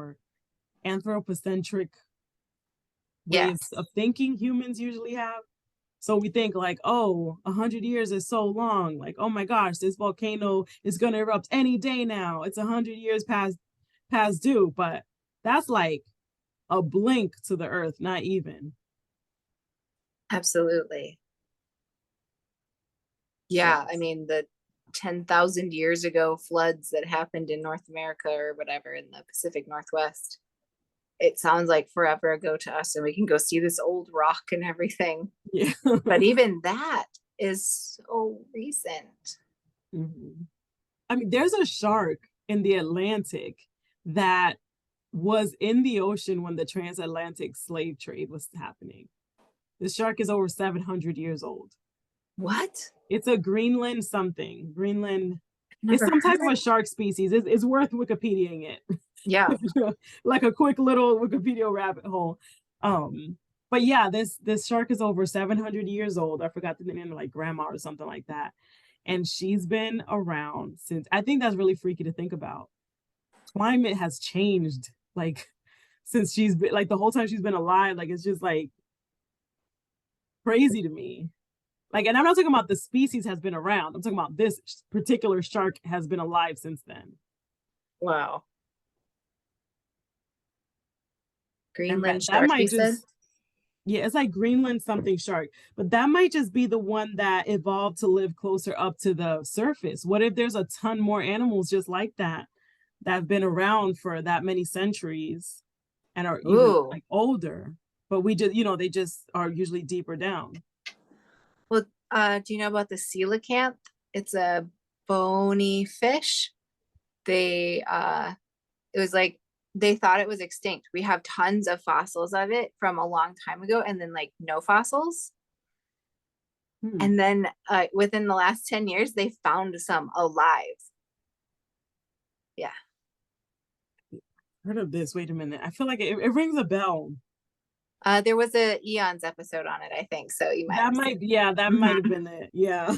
[SPEAKER 2] ways of thinking humans usually have. So we think like, oh, 100 years is so long. Like, oh my gosh, this volcano is going to erupt any day now. It's 100 years past due. But that's like a blink to the Earth, not even.
[SPEAKER 1] Absolutely. Yeah, I mean, the 10,000 years ago floods that happened in North America or whatever in the Pacific Northwest, it sounds like forever ago to us, and we can go see this old rock and everything.
[SPEAKER 2] Yeah.
[SPEAKER 1] But even that is so recent.
[SPEAKER 2] Mm-hmm. I mean, there's a shark in the Atlantic that was in the ocean when the transatlantic slave trade was happening. The shark is over 700 years old.
[SPEAKER 1] What?
[SPEAKER 2] It's a Greenland something. Greenland. It's some type of a shark species. It's worth Wikipediaing it.
[SPEAKER 1] Yeah.
[SPEAKER 2] Like a quick little Wikipedia rabbit hole. But yeah, this shark is over 700 years old. I forgot the name, like grandma or something like that. And she's been around since, I think that's really freaky to think about. Climate has changed, like, since she's been, like, the whole time she's been alive. Like, it's just like crazy to me. Like, and I'm not talking about the species has been around. I'm talking about this particular shark has been alive since then.
[SPEAKER 1] Wow. Greenland shark, you said?
[SPEAKER 2] Yeah, it's like Greenland something shark, but that might just be the one that evolved to live closer up to the surface. What if there's a ton more animals just like that have been around for that many centuries and are even like older, but we just, you know, they just are usually deeper down.
[SPEAKER 1] Well, do you know about the coelacanth? It's a bony fish. It was like, they thought it was extinct. We have tons of fossils of it from a long time ago, and then like no fossils. And then within the last 10 years, they found some alive. Yeah.
[SPEAKER 2] Heard of this. Wait a minute. I feel like it rings a bell.
[SPEAKER 1] There was a Eons episode on it, I think. So you might
[SPEAKER 2] might have been it. Yeah.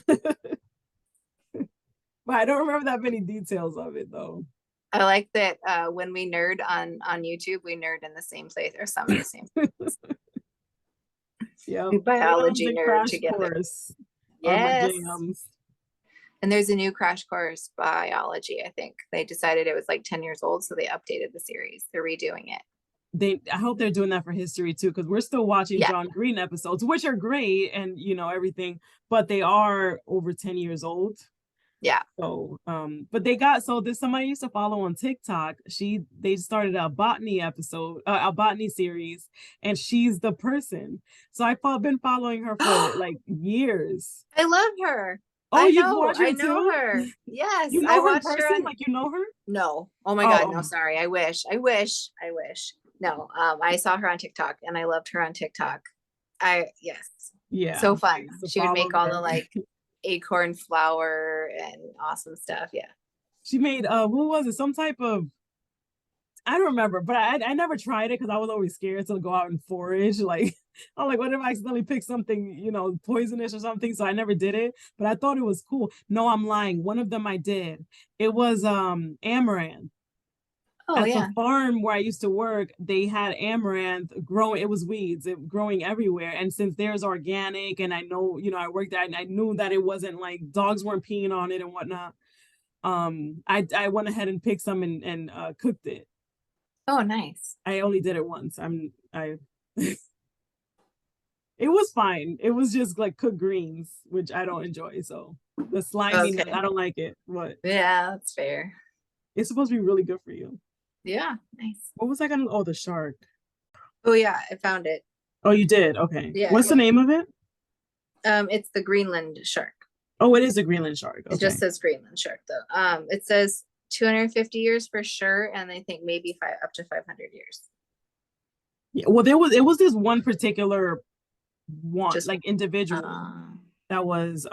[SPEAKER 2] But I don't remember that many details of it though.
[SPEAKER 1] I like that when we nerd on YouTube, we nerd in the same place, or some of the same places.
[SPEAKER 2] Yeah.
[SPEAKER 1] Biology nerd together.
[SPEAKER 2] Yes.
[SPEAKER 1] And there's a new Crash Course Biology, I think. They decided it was like 10 years old, so they updated the series. They're redoing it.
[SPEAKER 2] I hope they're doing that for history too, because we're still watching
[SPEAKER 1] Yeah.
[SPEAKER 2] John Green episodes, which are great and everything, but they are over 10 years old.
[SPEAKER 1] Yeah.
[SPEAKER 2] So but there's somebody I used to follow on TikTok. They started a botany episode, a botany series, and she's the person. So I've been following her for like years.
[SPEAKER 1] I love her.
[SPEAKER 2] Oh, you've watched her
[SPEAKER 1] I know
[SPEAKER 2] too?
[SPEAKER 1] her. Yes,
[SPEAKER 2] You
[SPEAKER 1] I
[SPEAKER 2] know her in
[SPEAKER 1] watched her
[SPEAKER 2] person?
[SPEAKER 1] on.
[SPEAKER 2] Like you know her?
[SPEAKER 1] No. Oh my God, no,
[SPEAKER 2] Oh,
[SPEAKER 1] sorry. I wish. No, I saw her on TikTok and I loved her on TikTok. Yes.
[SPEAKER 2] yeah.
[SPEAKER 1] So
[SPEAKER 2] I
[SPEAKER 1] fun.
[SPEAKER 2] used to
[SPEAKER 1] She would
[SPEAKER 2] follow
[SPEAKER 1] make all the
[SPEAKER 2] her.
[SPEAKER 1] like acorn flour and awesome stuff. Yeah.
[SPEAKER 2] She made what was it? Some type of, I don't remember, but I never tried it because I was always scared to go out and forage. Like I'm like, what if I accidentally pick something, poisonous or something? So I never did it, but I thought it was cool. No, I'm lying. One of them I did. It was amaranth.
[SPEAKER 1] Oh
[SPEAKER 2] At the
[SPEAKER 1] yeah.
[SPEAKER 2] farm where I used to work, they had amaranth growing. It was growing everywhere. And since there's organic, and I know, I worked at, and I knew that it wasn't like dogs weren't peeing on it and whatnot. I went ahead and picked some and cooked it.
[SPEAKER 1] Oh, nice.
[SPEAKER 2] I only did it once. It was fine. It was just like cooked greens, which I don't enjoy. So the slimy,
[SPEAKER 1] Okay.
[SPEAKER 2] I don't like it. But
[SPEAKER 1] Yeah, that's fair.
[SPEAKER 2] it's supposed to be really good for you.
[SPEAKER 1] Yeah, nice.
[SPEAKER 2] What was I gonna? Oh, the shark.
[SPEAKER 1] Oh yeah, I found it.
[SPEAKER 2] Oh, you did? Okay.
[SPEAKER 1] Yeah.
[SPEAKER 2] What's the name of it?
[SPEAKER 1] It's the Greenland shark.
[SPEAKER 2] Oh, it is a Greenland shark. Okay.
[SPEAKER 1] It just says Greenland shark though. It says 250 years for sure, and I think maybe up to 500 years.
[SPEAKER 2] Yeah. Well, it was this one particular one,
[SPEAKER 1] Just
[SPEAKER 2] like individual that was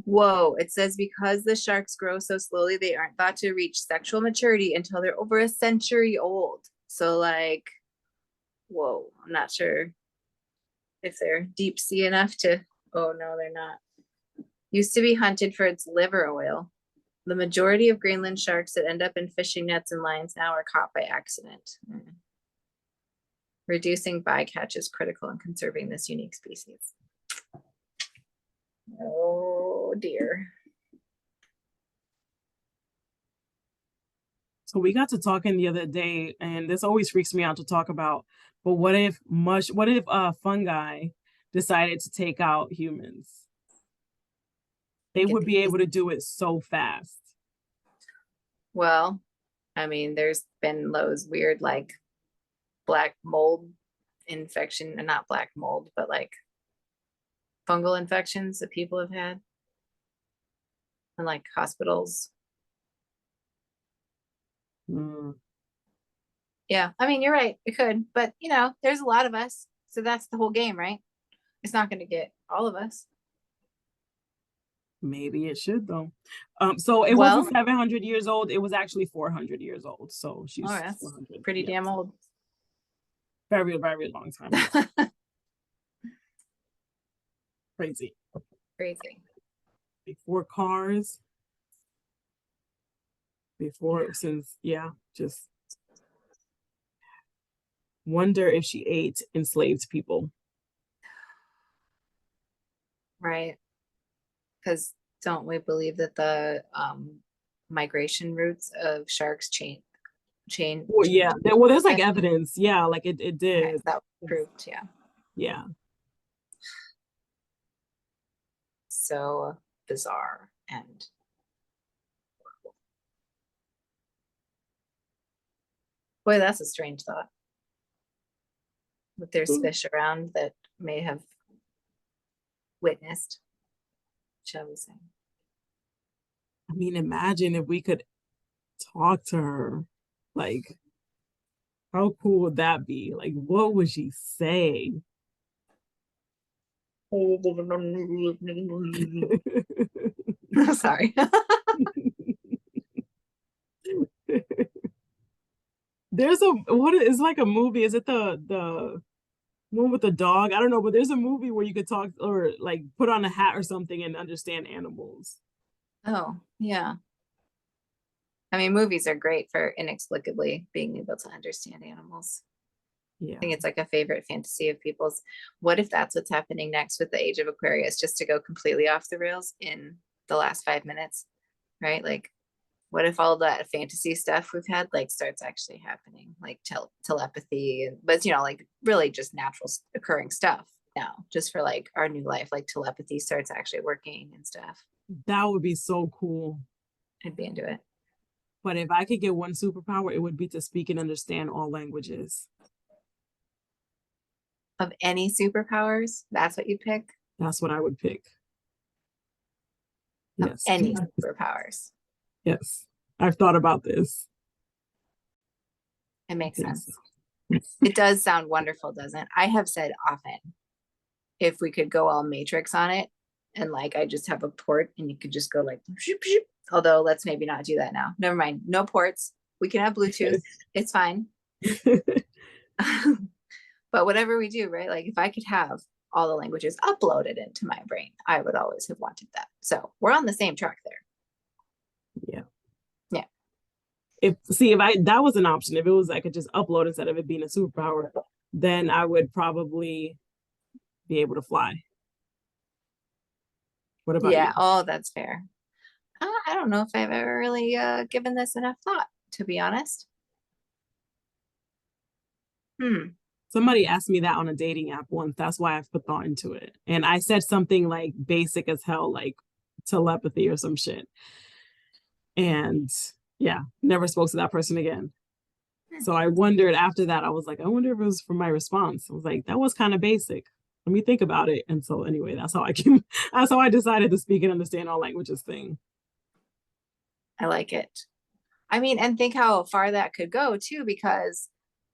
[SPEAKER 1] whoa, it says because the sharks grow so slowly, they aren't thought to reach sexual maturity until they're over a century old. So like, whoa, I'm not sure if they're deep sea enough to, oh no, they're not. Used to be hunted for its liver oil. The majority of Greenland sharks that end up in fishing nets and lines now are caught by accident. Reducing bycatch is critical in conserving this unique species. Oh dear.
[SPEAKER 2] So we got to talking the other day, and this always freaks me out to talk about. But what if fungi decided to take out humans? They would be able to do it so fast.
[SPEAKER 1] Well, I mean, there's been those weird like black mold infection, and not black mold, but like fungal infections that people have had in like hospitals. Yeah, I mean, you're right. It could, but there's a lot of us. So that's the whole game, right? It's not going to get all of us.
[SPEAKER 2] Maybe it should though. So it wasn't 700 years old. It was actually 400 years old. So she's
[SPEAKER 1] that's pretty damn old.
[SPEAKER 2] Very, very long time. Crazy. Before cars. Just wonder if she ate enslaved people.
[SPEAKER 1] Right. Because don't we believe that the migration routes of sharks change?
[SPEAKER 2] Well, yeah. There's like evidence. Yeah, like it did.
[SPEAKER 1] Okay, that was proved, yeah.
[SPEAKER 2] Yeah.
[SPEAKER 1] So bizarre and boy, that's a strange thought. That there's fish around that may have witnessed, shall we say.
[SPEAKER 2] I mean, imagine if we could talk to her. Like, how cool would that be? Like, what would she say?
[SPEAKER 1] Sorry.
[SPEAKER 2] There's it's like a movie. Is it the one with the dog? I don't know, but there's a movie where you could talk or like put on a hat or something and understand animals.
[SPEAKER 1] Oh, yeah. I mean, movies are great for inexplicably being able to understand animals.
[SPEAKER 2] Yeah.
[SPEAKER 1] I think it's like a favorite fantasy of people's. What if that's what's happening next with the age of Aquarius, just to go completely off the rails in the last 5 minutes, right? Like, what if all that fantasy stuff we've had like starts actually happening, like telepathy, and but like really just natural occurring stuff now, just for like our new life, like telepathy starts actually working and stuff.
[SPEAKER 2] That would be so cool.
[SPEAKER 1] I'd be into it.
[SPEAKER 2] But if I could get one superpower, it would be to speak and understand all languages.
[SPEAKER 1] Of any superpowers, that's what you pick?
[SPEAKER 2] That's what I would pick.
[SPEAKER 1] Of
[SPEAKER 2] Yes.
[SPEAKER 1] any superpowers.
[SPEAKER 2] Yes. I've thought about this.
[SPEAKER 1] It makes sense.
[SPEAKER 2] So.
[SPEAKER 1] It does sound wonderful, doesn't it? I have said often, if we could go all Matrix on it, and like I just have a port and you could just go like, although let's maybe not do that now. Never mind. No ports. We can have Bluetooth. It's fine. But whatever we do, right? Like if I could have all the languages uploaded into my brain, I would always have wanted that. So we're on the same track there.
[SPEAKER 2] Yeah.
[SPEAKER 1] Yeah.
[SPEAKER 2] If that was an option, if it was I could just upload instead of it being a superpower, then I would probably be able to fly. What about you?
[SPEAKER 1] Oh, that's fair. I don't know if I've ever really given this enough thought, to be honest.
[SPEAKER 2] Somebody asked me that on a dating app once. That's why I've put thought into it. And I said something like basic as hell, like telepathy or some shit. And yeah, never spoke to that person again. So I wondered after that, I was like, I wonder if it was from my response. I was like, that was kind of basic. Let me think about it. And so anyway, that's how I decided to speak and understand all languages thing.
[SPEAKER 1] I like it. I mean, and think how far that could go too, because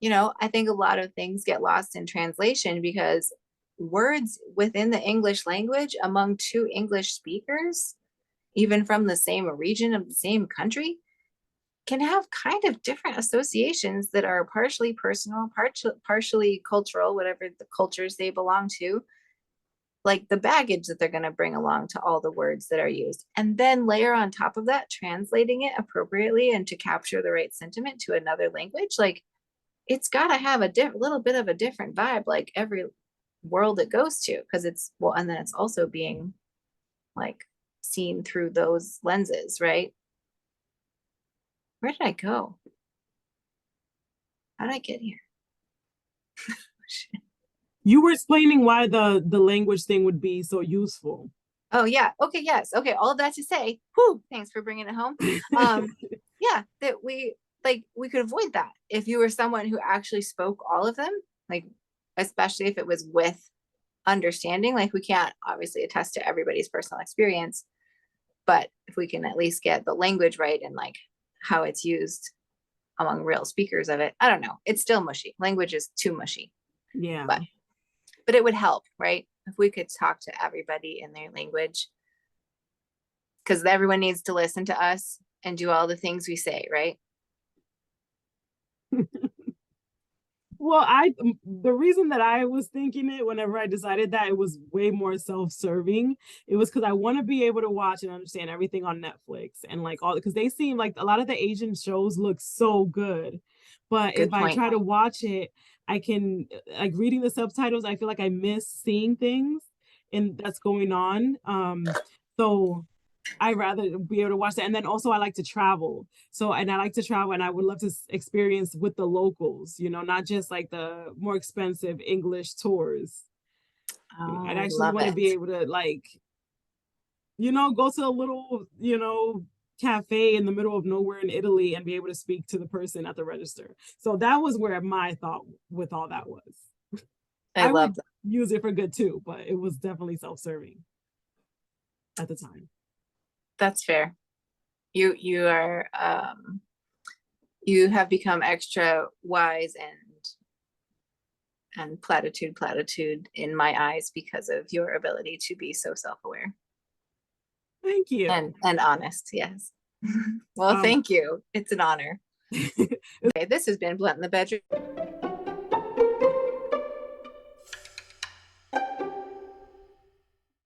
[SPEAKER 1] I think a lot of things get lost in translation because words within the English language among two English speakers, even from the same region of the same country, can have kind of different associations that are partially personal, partially cultural, whatever the cultures they belong to, like the baggage that they're going to bring along to all the words that are used. And then layer on top of that, translating it appropriately and to capture the right sentiment to another language. Like, it's got to have a little bit of a different vibe, like every world it goes to, because and then it's also being like seen through those lenses, right? Where did I go? How did I get here?
[SPEAKER 2] You were explaining why the language thing would be so useful.
[SPEAKER 1] Oh yeah. Okay. Yes. Okay. All of that to say, thanks for bringing it home. Yeah, that we could avoid that if you were someone who actually spoke all of them, like especially if it was with understanding. Like, we can't obviously attest to everybody's personal experience, but if we can at least get the language right and like how it's used among real speakers of it, I don't know, it's still mushy. Language is too mushy.
[SPEAKER 2] Yeah,
[SPEAKER 1] but it would help, right, if we could talk to everybody in their language, because everyone needs to listen to us and do all the things we say, right?
[SPEAKER 2] Well, the reason that I was thinking it whenever I decided that it was way more self-serving, it was because I want to be able to watch and understand everything on Netflix and like all, because they seem like a lot of the Asian shows look so good. But if I try to watch it, I can, like, reading the subtitles, I feel like I miss seeing things and that's going on. So I'd rather be able to watch that. And then also I like to travel. And I like to travel and I would love to experience with the locals, not just like the more expensive English tours. I'd actually want to be able to like, go to a little, cafe in the middle of nowhere in Italy and be able to speak to the person at the register. So that was where my thought with all that was. I love that. Use it for good too, but it was definitely self-serving at the time.
[SPEAKER 1] That's fair. You are you have become extra wise and platitude in my eyes because of your ability to be so self-aware.
[SPEAKER 2] Thank you.
[SPEAKER 1] And honest, yes. Well, thank you. It's an honor. Okay, this has been Blunt in the Bedroom.